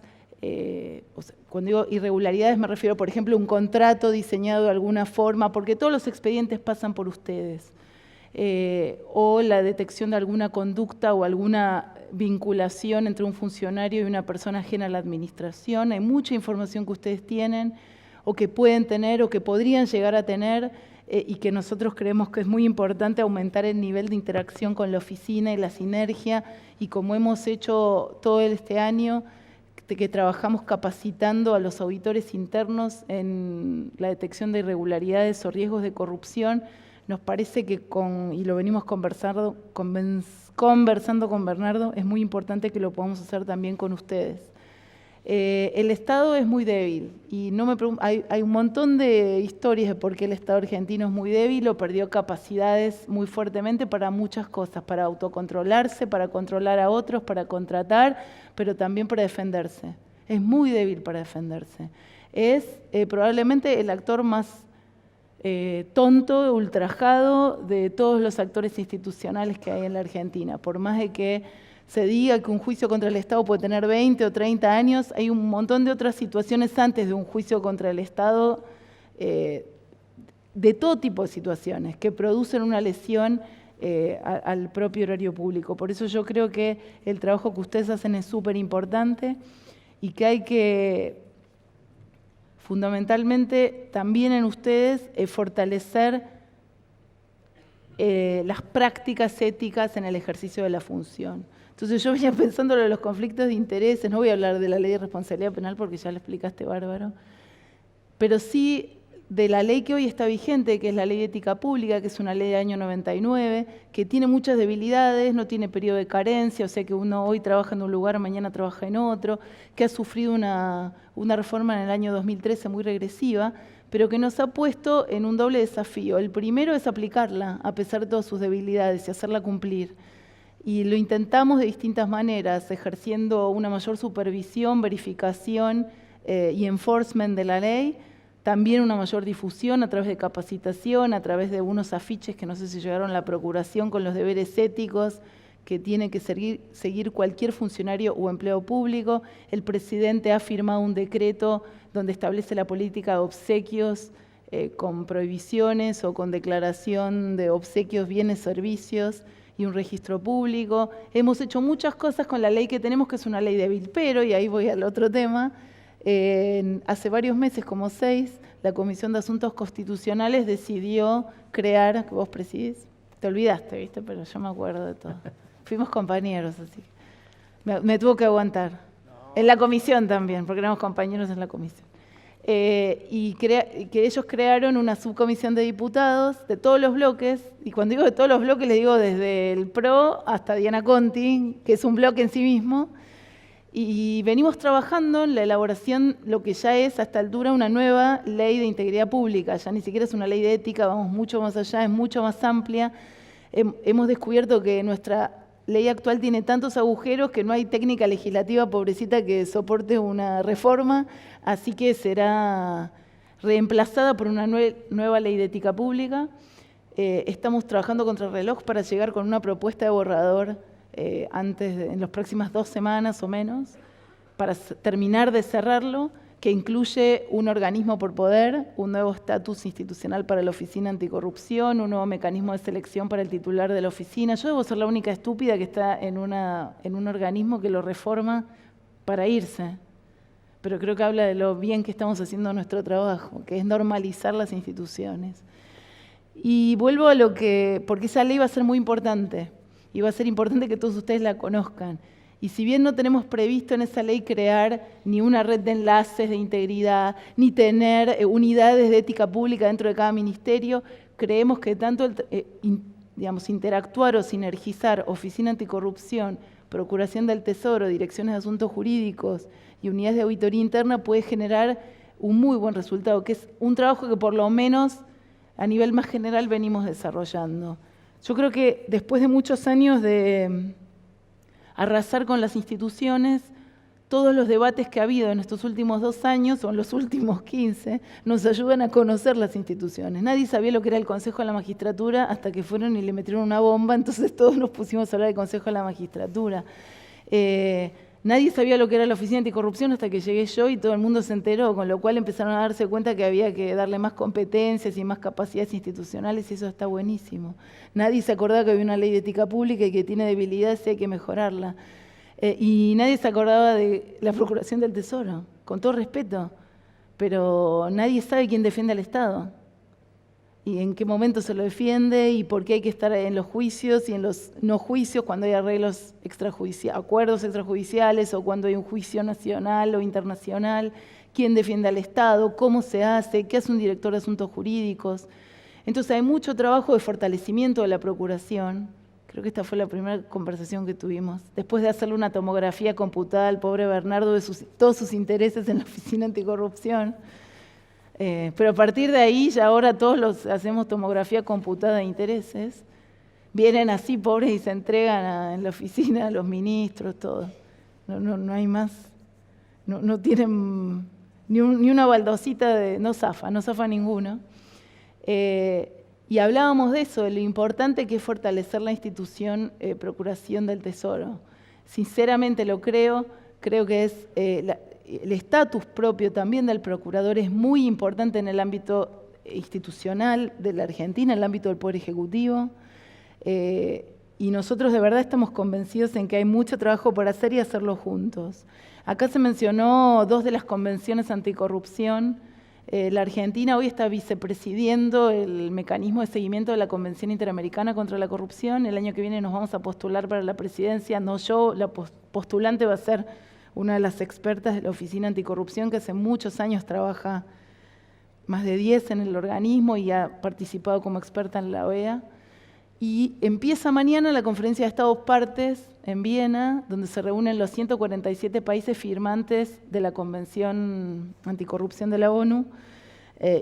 cuando digo irregularidades me refiero, por ejemplo, a un contrato diseñado de alguna forma, porque todos los expedientes pasan por ustedes, o la detección de alguna conducta o alguna vinculación entre un funcionario y una persona ajena a la administración. Hay mucha información que ustedes tienen, o que pueden tener, o que podrían llegar a tener, y que nosotros creemos que es muy importante aumentar el nivel de interacción con la oficina y la sinergia, y como hemos hecho todo este año, que trabajamos capacitando a los auditores internos en la detección de irregularidades o riesgos de corrupción, nos parece que y lo venimos conversando con Bernardo, es muy importante que lo podamos hacer también con ustedes. El Estado es muy débil y hay un montón de historias de por qué el Estado argentino es muy débil o perdió capacidades muy fuertemente para muchas cosas, para autocontrolarse, para controlar a otros, para contratar, pero también para defenderse. Es muy débil para defenderse. Es probablemente el actor más tonto, ultrajado de todos los actores institucionales que hay en la Argentina. Por más de que se diga que un juicio contra el Estado puede tener 20 o 30 años, hay un montón de otras situaciones antes de un juicio contra el Estado, de todo tipo de situaciones, que producen una lesión al propio erario público. Por eso yo creo que el trabajo que ustedes hacen es súper importante y que hay que, fundamentalmente, también en ustedes, fortalecer las prácticas éticas en el ejercicio de la función. Entonces yo venía pensando en los conflictos de intereses, no voy a hablar de la ley de responsabilidad penal porque ya lo explicaste bárbaro, pero sí de la ley que hoy está vigente, que es la Ley de Ética Pública, que es una ley del año 99, que tiene muchas debilidades, no tiene periodo de carencia, o sea que uno hoy trabaja en un lugar, mañana trabaja en otro, que ha sufrido una reforma en el año 2013 muy regresiva, pero que nos ha puesto en un doble desafío. El primero es aplicarla, a pesar de todas sus debilidades, y hacerla cumplir. Y lo intentamos de distintas maneras, ejerciendo una mayor supervisión, verificación y enforcement de la ley, también una mayor difusión a través de capacitación, a través de unos afiches que no sé si llegaron a la Procuración con los deberes éticos que tiene que seguir cualquier funcionario o empleado público. El presidente ha firmado un decreto donde establece la política de obsequios con prohibiciones o con declaración de obsequios, bienes, servicios y un registro público. Hemos hecho muchas cosas con la ley que tenemos, que es una ley débil, pero, y ahí voy al otro tema, hace varios meses, como 6, la Comisión de Asuntos Constitucionales decidió crear, que vos presidís, te olvidaste, ¿viste? Pero yo me acuerdo de todo. fuimos compañeros, así. Me tuvo que aguantar. En la comisión también, porque éramos compañeros en la comisión. Y que ellos crearon una subcomisión de diputados de todos los bloques, y cuando digo de todos los bloques, les digo desde el PRO hasta Diana Conti, que es un bloque en sí mismo, y venimos trabajando en la elaboración, lo que ya es a esta altura una nueva ley de integridad pública, ya ni siquiera es una ley de ética, vamos mucho más allá, es mucho más amplia. Hemos descubierto que nuestra ley actual tiene tantos agujeros que no hay técnica legislativa, pobrecita, que soporte una reforma, así que será reemplazada por una nueva ley de ética pública. Estamos trabajando contra el reloj para llegar con una propuesta de borrador en las próximas 2 semanas o menos, para terminar de cerrarlo, que incluye un organismo por poder, un nuevo estatus institucional para la Oficina Anticorrupción, un nuevo mecanismo de selección para el titular de la oficina. Yo debo ser la única estúpida que está en un organismo que lo reforma para irse, pero creo que habla de lo bien que estamos haciendo nuestro trabajo, que es normalizar las instituciones. Y vuelvo a porque esa ley va a ser muy importante, y va a ser importante que todos ustedes la conozcan. Y si bien no tenemos previsto en esa ley crear ni una red de enlaces de integridad, ni tener unidades de ética pública dentro de cada ministerio, creemos que tanto interactuar o sinergizar Oficina Anticorrupción, Procuración del Tesoro, Direcciones de Asuntos Jurídicos y unidades de auditoría interna puede generar un muy buen resultado, que es un trabajo que por lo menos a nivel más general venimos desarrollando. Yo creo que después de muchos años de arrasar con las instituciones, todos los debates que ha habido en estos últimos 2 años o en los últimos 15 nos ayudan a conocer las instituciones. Nadie sabía lo que era el Consejo de la Magistratura hasta que fueron y le metieron una bomba, entonces todos nos pusimos a hablar del Consejo de la Magistratura. Nadie sabía lo que era la Oficina Anticorrupción hasta que llegué yo y todo el mundo se enteró, con lo cual empezaron a darse cuenta que había que darle más competencias y más capacidades institucionales y eso está buenísimo. Nadie se acordaba que había una ley de ética pública y que tiene debilidades y hay que mejorarla. Y nadie se acordaba de la Procuración del Tesoro, con todo respeto, pero nadie sabe quién defiende al Estado y en qué momento se lo defiende y por qué hay que estar en los juicios y en los no juicios cuando hay acuerdos extrajudiciales o cuando hay un juicio nacional o internacional, quién defiende al Estado, cómo se hace, qué hace un director de asuntos jurídicos. Entonces hay mucho trabajo de fortalecimiento de la Procuración. Creo que esta fue la primera conversación que tuvimos. Después de hacerle una tomografía computada al pobre Bernardo de todos sus intereses en la Oficina Anticorrupción. Pero a partir de ahí, ya ahora todos hacemos tomografía computada de intereses. Vienen así pobres y se entregan en la oficina a los ministros, todo. No hay más. No tienen ni una baldosita no zafa ninguno. Y hablábamos de eso, de lo importante que es fortalecer la institución Procuración del Tesoro. Sinceramente lo creo que es el estatus propio también del procurador es muy importante en el ámbito institucional de la Argentina, en el ámbito del Poder Ejecutivo. Y nosotros de verdad estamos convencidos en que hay mucho trabajo por hacer y hacerlo juntos. Acá se mencionó 2 de las convenciones anticorrupción. La Argentina hoy está vicepresidiendo el mecanismo de seguimiento de la Convención Interamericana contra la Corrupción. El año que viene nos vamos a postular para la presidencia. No yo, la postulante va a ser una de las expertas de la Oficina Anticorrupción que hace muchos años trabaja, más de 10 en el organismo y ha participado como experta en la OEA. Y empieza mañana la Conferencia de Estados Partes en Viena, donde se reúnen los 147 países firmantes de la Convención Anticorrupción de la ONU.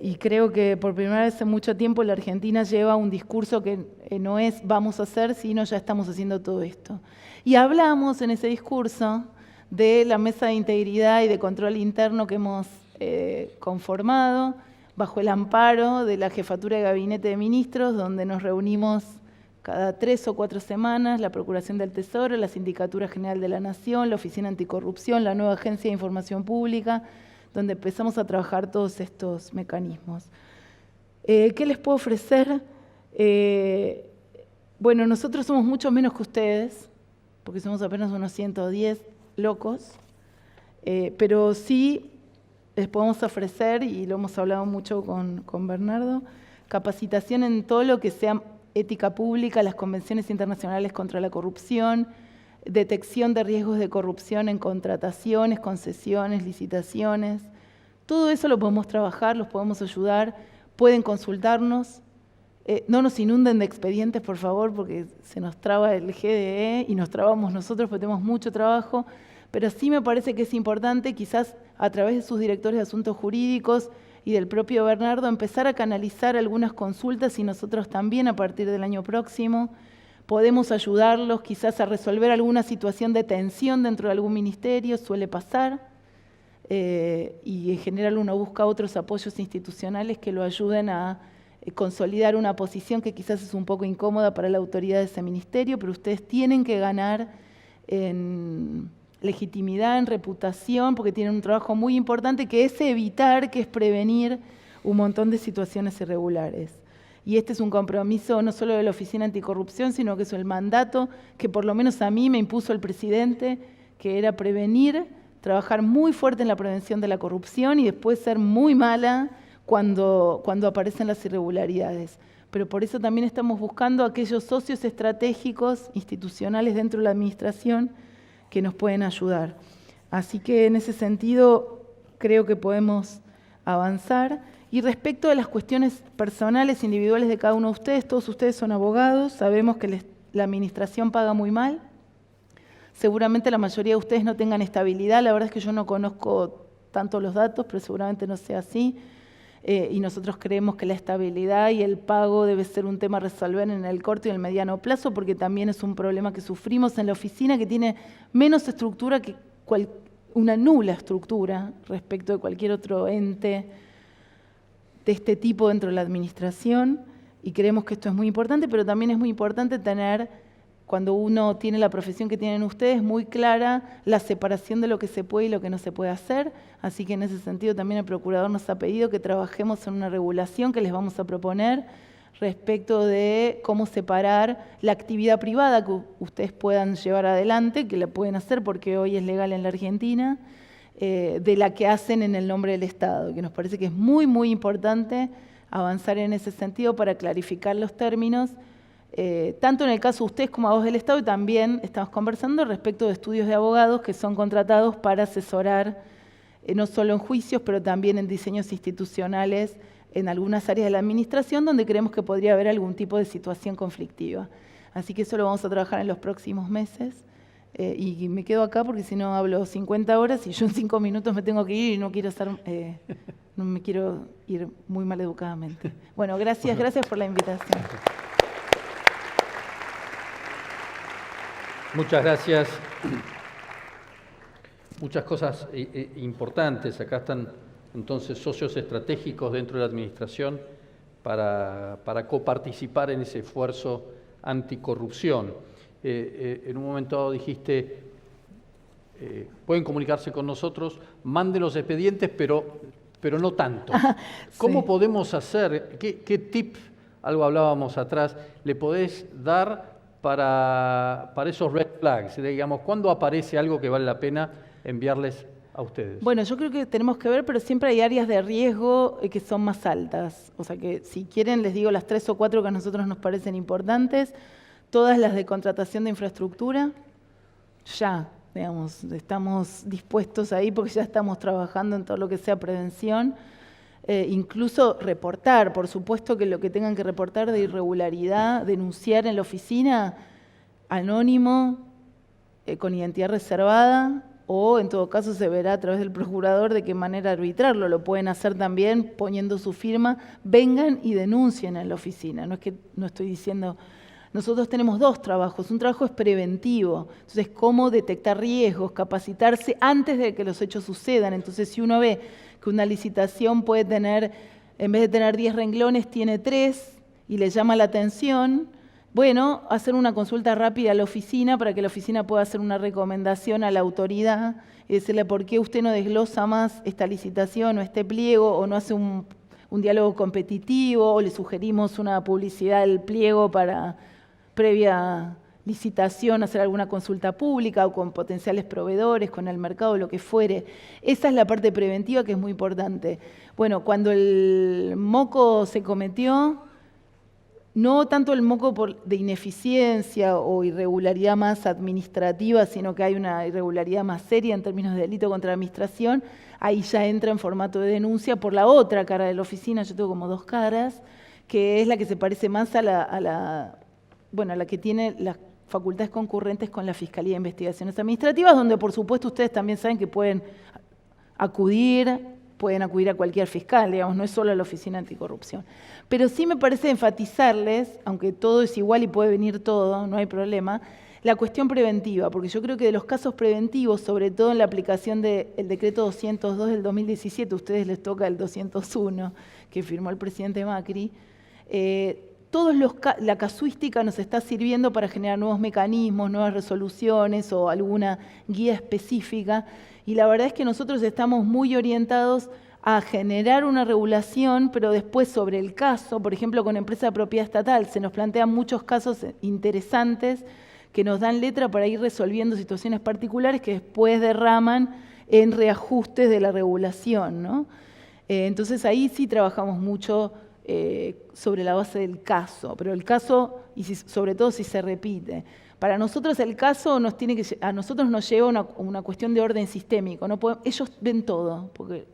Y creo que por primera vez en mucho tiempo la Argentina lleva un discurso que no es vamos a hacer, sino ya estamos haciendo todo esto. Y hablamos en ese discurso de la Mesa de Integridad y de Control Interno que hemos conformado bajo el amparo de la Jefatura de Gabinete de Ministros, donde nos reunimos cada 3 o 4 semanas, la Procuración del Tesoro, la Sindicatura General de la Nación, la Oficina Anticorrupción, la nueva Agencia de Información Pública, donde empezamos a trabajar todos estos mecanismos. ¿Qué les puedo ofrecer? Bueno, nosotros somos mucho menos que ustedes, porque somos apenas unos 110 locos, pero sí les podemos ofrecer, y lo hemos hablado mucho con Bernardo, capacitación en todo lo que sea ética pública, las convenciones internacionales contra la corrupción, detección de riesgos de corrupción en contrataciones, concesiones, licitaciones. Todo eso lo podemos trabajar, los podemos ayudar, pueden consultarnos. No nos inunden de expedientes, por favor, porque se nos traba el GDE y nos trabamos nosotros porque tenemos mucho trabajo, pero sí me parece que es importante, quizás a través de sus directores de asuntos jurídicos y del propio Bernardo, empezar a canalizar algunas consultas y nosotros también a partir del año próximo podemos ayudarlos quizás a resolver alguna situación de tensión dentro de algún ministerio, suele pasar, y en general uno busca otros apoyos institucionales que lo ayuden a consolidar una posición que quizás es un poco incómoda para la autoridad de ese ministerio, pero ustedes tienen que ganar en legitimidad, en reputación, porque tienen un trabajo muy importante que es evitar, que es prevenir un montón de situaciones irregulares. Y este es un compromiso no solo de la Oficina Anticorrupción, sino que es el mandato que por lo menos a mí me impuso el presidente, que era prevenir, trabajar muy fuerte en la prevención de la corrupción y después ser muy mala cuando aparecen las irregularidades. Pero por eso también estamos buscando aquellos socios estratégicos institucionales dentro de la administración que nos pueden ayudar. Así que en ese sentido creo que podemos avanzar. Y respecto de las cuestiones personales, individuales de cada uno de ustedes, todos ustedes son abogados, sabemos que la administración paga muy mal. Seguramente la mayoría de ustedes no tengan estabilidad, la verdad es que yo no conozco tanto los datos, pero seguramente no sea así. Y nosotros creemos que la estabilidad y el pago debe ser un tema a resolver en el corto y el mediano plazo, porque también es un problema que sufrimos en la oficina, que tiene menos estructura que una nula estructura respecto de cualquier otro ente de este tipo dentro de la administración, y creemos que esto es muy importante, pero también es muy importante tener, cuando uno tiene la profesión que tienen ustedes, muy clara la separación de lo que se puede y lo que no se puede hacer. Así que en ese sentido también el Procurador nos ha pedido que trabajemos en una regulación que les vamos a proponer respecto de cómo separar la actividad privada que ustedes puedan llevar adelante, que la pueden hacer porque hoy es legal en la Argentina, de la que hacen en el nombre del Estado, que nos parece que es muy, muy importante avanzar en ese sentido para clarificar los términos, tanto en el caso de ustedes como abogados del Estado, y también estamos conversando respecto de estudios de abogados que son contratados para asesorar no solo en juicios, pero también en diseños institucionales en algunas áreas de la administración donde creemos que podría haber algún tipo de situación conflictiva. Así que eso lo vamos a trabajar en los próximos meses. Y me quedo acá porque si no hablo 50 horas y yo en 5 minutos me tengo que ir y no quiero estar, no me quiero ir muy mal educadamente. Bueno, gracias por la invitación. Muchas gracias. Muchas cosas importantes. Acá están entonces socios estratégicos dentro de la administración para coparticipar en ese esfuerzo anticorrupción. En un momento dado dijiste, pueden comunicarse con nosotros, manden los expedientes, pero no tanto. ¿Cómo podemos hacer, qué tip, algo hablábamos atrás, le podés dar para esos red flags? Digamos, ¿cuándo aparece algo que vale la pena enviarles a ustedes? Bueno, yo creo que tenemos que ver, pero siempre hay áreas de riesgo que son más altas. O sea que si quieren les digo las 3 o 4 que a nosotros nos parecen importantes. Todas las de contratación de infraestructura, ya, digamos, estamos dispuestos ahí porque ya estamos trabajando en todo lo que sea prevención. Incluso reportar, por supuesto que lo que tengan que reportar de irregularidad, denunciar en la oficina, anónimo, con identidad reservada, o en todo caso se verá a través del procurador de qué manera arbitrarlo. Lo pueden hacer también poniendo su firma, vengan y denuncien en la oficina. No es que no estoy diciendo... Nosotros tenemos 2 trabajos. Un trabajo es preventivo, entonces cómo detectar riesgos, capacitarse antes de que los hechos sucedan. Entonces si uno ve que una licitación puede tener, en vez de tener 10 renglones, tiene 3 y le llama la atención, bueno, hacer una consulta rápida a la oficina para que la oficina pueda hacer una recomendación a la autoridad y decirle por qué usted no desglosa más esta licitación o este pliego o no hace un diálogo competitivo o le sugerimos una publicidad del pliego para previa licitación, hacer alguna consulta pública o con potenciales proveedores, con el mercado, lo que fuere. Esa es la parte preventiva que es muy importante. Bueno, cuando el moco se cometió, no tanto el moco de ineficiencia o irregularidad más administrativa, sino que hay una irregularidad más seria en términos de delito contra la administración, ahí ya entra en formato de denuncia por la otra cara de la oficina, yo tengo como dos caras, que es la que se parece más a la que tiene las facultades concurrentes con la Fiscalía de Investigaciones Administrativas, donde por supuesto ustedes también saben que pueden acudir a cualquier fiscal, digamos, no es solo a la Oficina Anticorrupción. Pero sí me parece enfatizarles, aunque todo es igual y puede venir todo, no hay problema, la cuestión preventiva, porque yo creo que de los casos preventivos, sobre todo en la aplicación del decreto 202 del 2017, a ustedes les toca el 201 que firmó el presidente Macri, la casuística nos está sirviendo para generar nuevos mecanismos, nuevas resoluciones o alguna guía específica, y la verdad es que nosotros estamos muy orientados a generar una regulación, pero después sobre el caso, por ejemplo, con empresa de propiedad estatal, se nos plantean muchos casos interesantes que nos dan letra para ir resolviendo situaciones particulares que después derraman en reajustes de la regulación, ¿no? Entonces ahí sí trabajamos mucho sobre la base del caso, pero el caso, y sobre todo si se repite. Para nosotros el caso a nosotros nos lleva a una cuestión de orden sistémico. Ellos ven todo, porque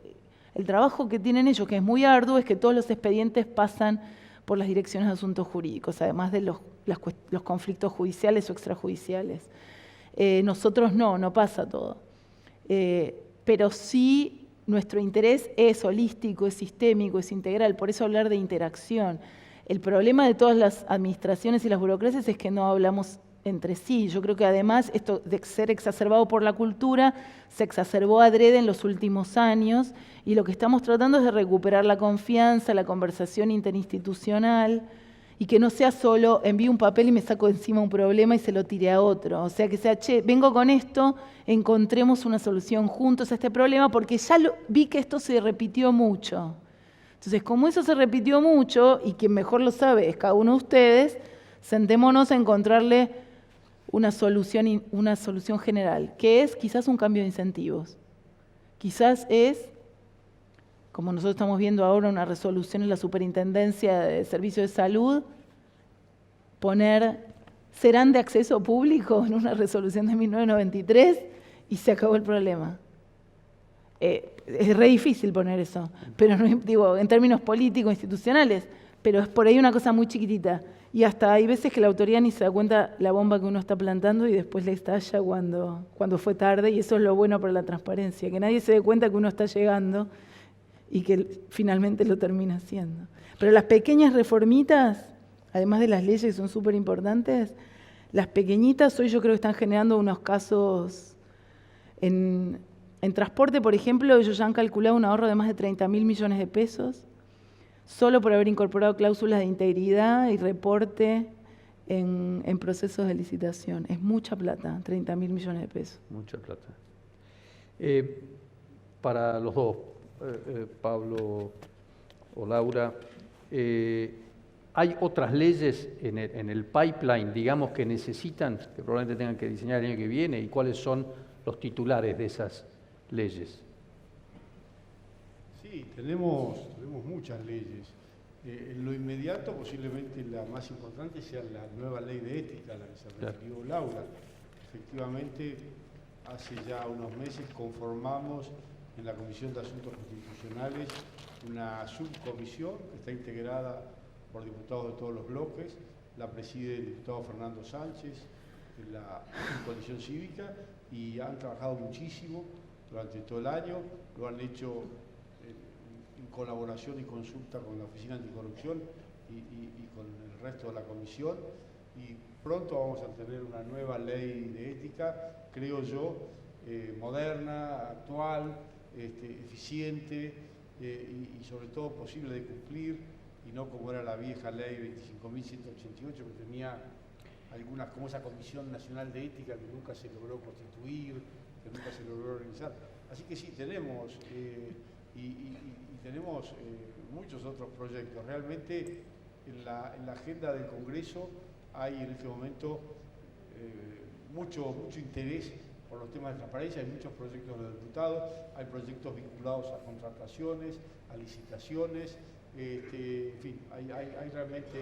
el trabajo que tienen ellos, que es muy arduo, es que todos los expedientes pasan por las direcciones de asuntos jurídicos, además de los conflictos judiciales o extrajudiciales. Nosotros no pasa todo. Pero sí nuestro interés es holístico, es sistémico, es integral, por eso hablar de interacción. El problema de todas las administraciones y las burocracias es que no hablamos entre sí. Yo creo que además esto de ser exacerbado por la cultura se exacerbó adrede en los últimos años y lo que estamos tratando es de recuperar la confianza, la conversación interinstitucional y que no sea solo envío un papel y me saco encima un problema y se lo tire a otro. O sea, que sea, che, vengo con esto, encontremos una solución juntos a este problema porque ya vi que esto se repitió mucho. Entonces, como eso se repitió mucho y quien mejor lo sabe es cada uno de ustedes, sentémonos a encontrarle una solución general, que es quizás un cambio de incentivos. Quizás es, como nosotros estamos viendo ahora, una resolución en la Superintendencia de Servicios de Salud, serán de acceso público en una resolución de 1993 y se acabó el problema. Es re difícil poner eso, pero no, digo, en términos políticos, institucionales, pero es por ahí una cosa muy chiquitita. Y hasta hay veces que la autoridad ni se da cuenta la bomba que uno está plantando y después le estalla cuando fue tarde, y eso es lo bueno para la transparencia, que nadie se dé cuenta que uno está llegando y que finalmente lo termina haciendo. Pero las pequeñas reformitas, además de las leyes que son súper importantes, las pequeñitas hoy yo creo que están generando unos casos en transporte, por ejemplo, ellos ya han calculado un ahorro de más de 30.000 millones de pesos, solo por haber incorporado cláusulas de integridad y reporte en procesos de licitación. Es mucha plata, 30.000 millones de pesos. Mucha plata. Para los dos, Pablo o Laura, ¿hay otras leyes en el pipeline, digamos, que necesitan, que probablemente tengan que diseñar el año que viene? ¿Y cuáles son los titulares de esas leyes? Sí, tenemos muchas leyes. En lo inmediato, posiblemente la más importante sea la nueva ley de ética a la que se refirió Laura. Efectivamente, hace ya unos meses conformamos en la Comisión de Asuntos Constitucionales una subcomisión que está integrada por diputados de todos los bloques. La preside el diputado Fernando Sánchez de la Coalición Cívica y han trabajado muchísimo durante todo el año. Lo han hecho en colaboración y consulta con la Oficina Anticorrupción y con el resto de la comisión, y pronto vamos a tener una nueva ley de ética, creo yo, moderna, actual, eficiente y sobre todo posible de cumplir, y no como era la vieja ley 25.188 que tenía algunas, como esa Comisión Nacional de Ética que nunca se logró constituir, que nunca se logró organizar. Así que sí, tenemos tenemos muchos otros proyectos. Realmente en la agenda del Congreso hay en este momento mucho interés por los temas de transparencia, hay muchos proyectos de los diputados, hay proyectos vinculados a contrataciones, a licitaciones, En fin, hay realmente...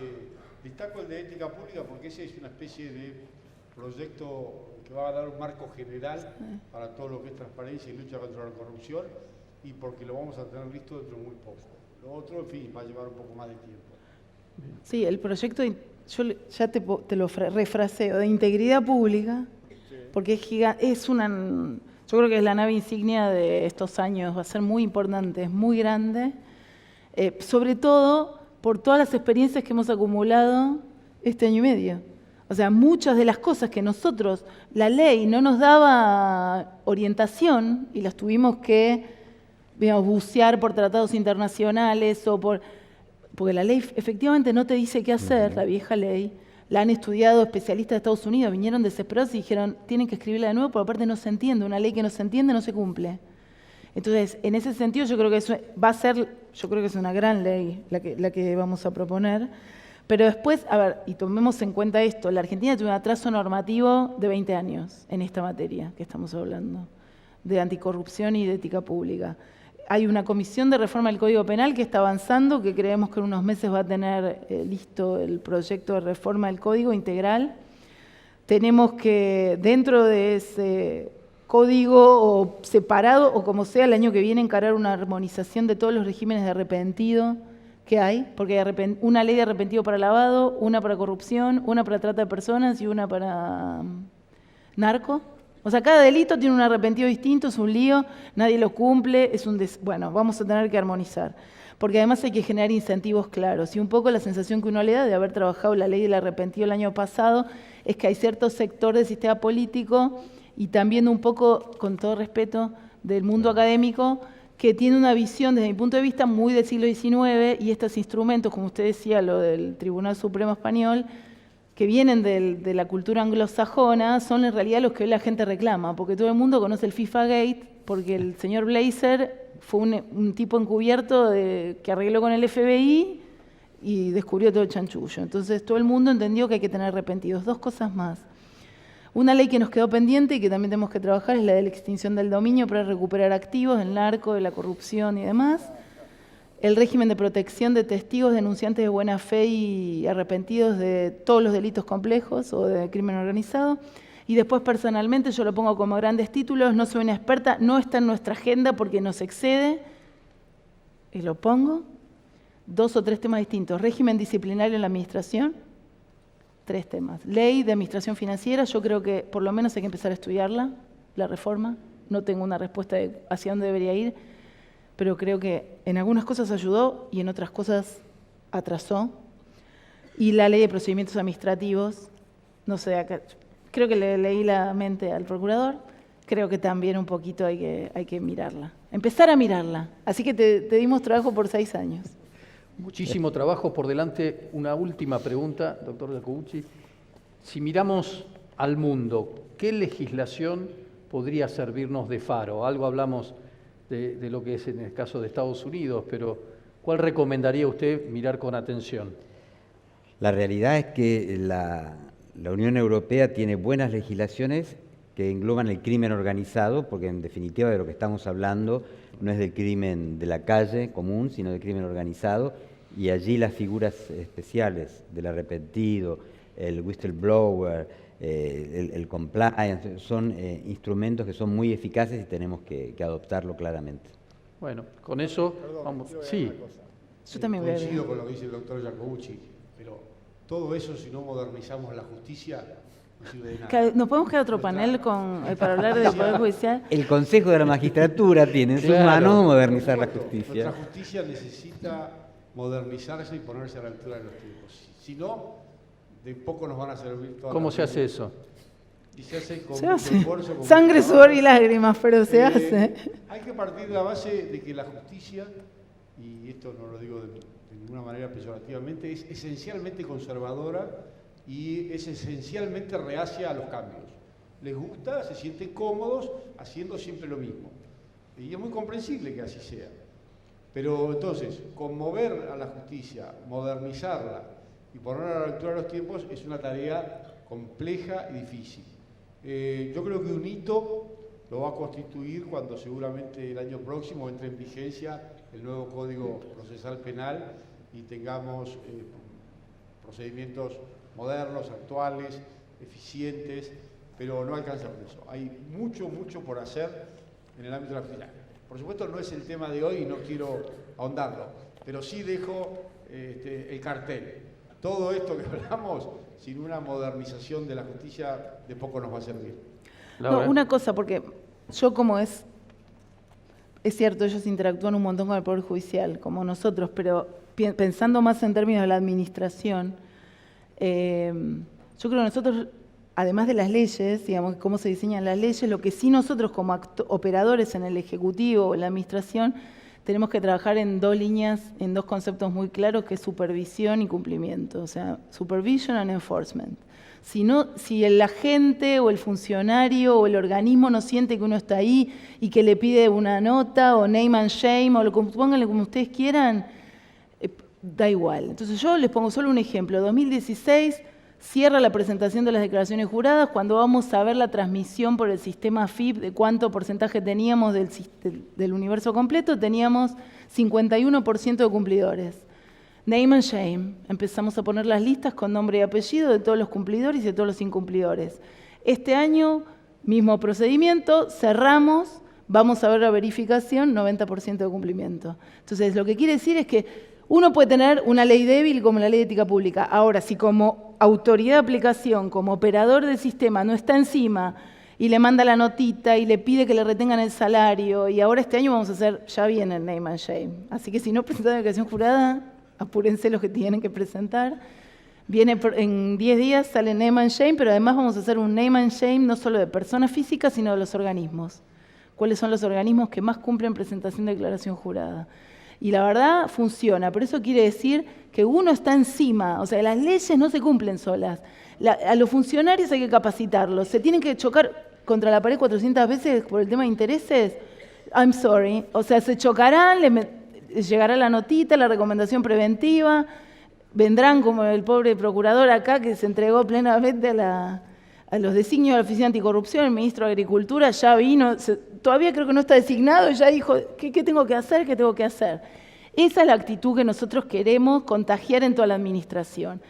Destaco el de ética pública porque ese es una especie de proyecto que va a dar un marco general para todo lo que es transparencia y lucha contra la corrupción, y porque lo vamos a tener listo dentro de muy poco. Lo otro, en fin, va a llevar un poco más de tiempo. Sí, el proyecto, yo ya te lo refraseo, de integridad pública, porque es una, yo creo que es la nave insignia de estos años, va a ser muy importante, es muy grande, sobre todo por todas las experiencias que hemos acumulado este año y medio. O sea, muchas de las cosas que nosotros, la ley no nos daba orientación y las tuvimos que, digamos, bucear por tratados internacionales o porque la ley efectivamente no te dice qué hacer, la vieja ley. La han estudiado especialistas de Estados Unidos, vinieron desesperados y dijeron, tienen que escribirla de nuevo, porque aparte no se entiende, una ley que no se entiende no se cumple. Entonces, en ese sentido yo creo que eso va a ser, yo creo que es una gran ley la que vamos a proponer. Pero después, a ver, y tomemos en cuenta esto, la Argentina tiene un atraso normativo de 20 años en esta materia que estamos hablando, de anticorrupción y de ética pública. Hay una comisión de reforma del Código Penal que está avanzando, que creemos que en unos meses va a tener listo el proyecto de reforma del Código integral. Tenemos que, dentro de ese código o separado, o como sea, el año que viene encarar una armonización de todos los regímenes de arrepentido que hay, porque hay una ley de arrepentido para lavado, una para corrupción, una para trata de personas y una para narco. O sea, cada delito tiene un arrepentido distinto, es un lío, nadie lo cumple, bueno, vamos a tener que armonizar. Porque además hay que generar incentivos claros. Y un poco la sensación que uno le da de haber trabajado la ley del arrepentido el año pasado es que hay cierto sector del sistema político y también un poco, con todo respeto, del mundo académico, que tiene una visión, desde mi punto de vista, muy del siglo XIX, y estos instrumentos, como usted decía, lo del Tribunal Supremo Español, que vienen de la cultura anglosajona, son en realidad los que hoy la gente reclama, porque todo el mundo conoce el FIFA Gate, porque el señor Blazer fue un tipo encubierto que arregló con el FBI y descubrió todo el chanchullo. Entonces todo el mundo entendió que hay que tener arrepentidos. Dos cosas más. Una ley que nos quedó pendiente y que también tenemos que trabajar es la de la extinción del dominio para recuperar activos del narco, de la corrupción y demás. El régimen de protección de testigos, denunciantes de buena fe y arrepentidos de todos los delitos complejos o de crimen organizado. Y después, personalmente, yo lo pongo como grandes títulos, no soy una experta, no está en nuestra agenda porque nos excede, y lo pongo. 2 o 3 temas distintos. Régimen disciplinario en la administración. 3 temas. Ley de administración financiera, yo creo que por lo menos hay que empezar a estudiarla, la reforma. No tengo una respuesta de hacia dónde debería ir, pero creo que en algunas cosas ayudó y en otras cosas atrasó. Y la ley de procedimientos administrativos, no sé, creo que le leí la mente al procurador, creo que también un poquito hay que mirarla, empezar a mirarla. Así que te dimos trabajo por 6 años. Muchísimo trabajo por delante. Una última pregunta, doctor Iacobucci. Si miramos al mundo, ¿qué legislación podría servirnos de faro? Algo hablamos de lo que es en el caso de Estados Unidos, pero ¿cuál recomendaría usted mirar con atención? La realidad es que la Unión Europea tiene buenas legislaciones que engloban el crimen organizado, porque en definitiva de lo que estamos hablando no es del crimen de la calle común, sino del crimen organizado, y allí las figuras especiales del arrepentido, el whistleblower, el compliance, son instrumentos que son muy eficaces y tenemos que adoptarlo claramente. Bueno, con eso Perdón, vamos. quiero Sí. agregar una cosa. Yo también voy a coincido agregar. con lo que dice el doctor Iacobucci, pero todo eso, si no modernizamos la justicia, no sirve de nada. ¿Nos podemos quedar otro panel para hablar del Poder Judicial? El Consejo de la Magistratura tiene en sus Claro. manos modernizar la Nuestra justicia. justicia necesita modernizarse y ponerse a la altura de los tiempos. Si no, de poco nos van a servir todas ¿Cómo las se hace leyes. eso? Y se hace con Se mucho hace. esfuerzo. Con Sangre, mucho sudor y trabajo. lágrimas, pero se hace. Hay que partir de la base de que la justicia, y esto no lo digo de ninguna manera peyorativamente, es esencialmente conservadora y es esencialmente reacia a los cambios. Les gusta, se sienten cómodos haciendo siempre lo mismo. Y es muy comprensible que así sea. Pero entonces, conmover a la justicia, modernizarla y ponerla a la altura de los tiempos es una tarea compleja y difícil. Yo creo que un hito lo va a constituir cuando seguramente el año próximo entre en vigencia el nuevo Código Procesal Penal y tengamos procedimientos modernos, actuales, eficientes, pero no alcanza con eso. Hay mucho por hacer en el ámbito de la justicia. Por supuesto no es el tema de hoy y no quiero ahondarlo, pero sí dejo el cartel. Todo esto que hablamos, sin una modernización de la justicia, de poco nos va a servir. No, una cosa, porque yo como es cierto, ellos interactúan un montón con el Poder Judicial, como nosotros, pero pensando más en términos de la administración, yo creo que nosotros, además de las leyes, digamos, cómo se diseñan las leyes, lo que sí nosotros como operadores en el Ejecutivo o en la Administración tenemos que trabajar en dos líneas, en dos conceptos muy claros, que es supervisión y cumplimiento, o sea, supervision and enforcement. Si el agente o el funcionario o el organismo no siente que uno está ahí y que le pide una nota o name and shame o lo pónganle como ustedes quieran, da igual. Entonces yo les pongo solo un ejemplo. 2016 cierra la presentación de las declaraciones juradas. Cuando vamos a ver la transmisión por el sistema FIP de cuánto porcentaje teníamos del universo completo, teníamos 51% de cumplidores. Name and shame. Empezamos a poner las listas con nombre y apellido de todos los cumplidores y de todos los incumplidores. Este año, mismo procedimiento, cerramos, vamos a ver la verificación, 90% de cumplimiento. Entonces, lo que quiere decir es que uno puede tener una ley débil como la ley de ética pública. Ahora, si como autoridad de aplicación, como operador del sistema, no está encima y le manda la notita y le pide que le retengan el salario, y ahora este año vamos a hacer, ya viene el name and shame. Así que si no presentan declaración jurada, apúrense los que tienen que presentar. Viene en 10 días, sale name and shame, pero además vamos a hacer un name and shame no solo de personas físicas, sino de los organismos. ¿Cuáles son los organismos que más cumplen presentación de declaración jurada? Y la verdad funciona, pero eso quiere decir que uno está encima, o sea, las leyes no se cumplen solas. A los funcionarios hay que capacitarlos, se tienen que chocar contra la pared 400 veces por el tema de intereses. I'm sorry, o sea, se chocarán, llegará la notita, la recomendación preventiva, vendrán como el pobre procurador acá que se entregó plenamente a los designios de la Oficina Anticorrupción, el ministro de Agricultura ya vino, todavía creo que no está designado, y ya dijo, ¿qué tengo que hacer? ¿Qué tengo que hacer? Esa es la actitud que nosotros queremos contagiar en toda la administración.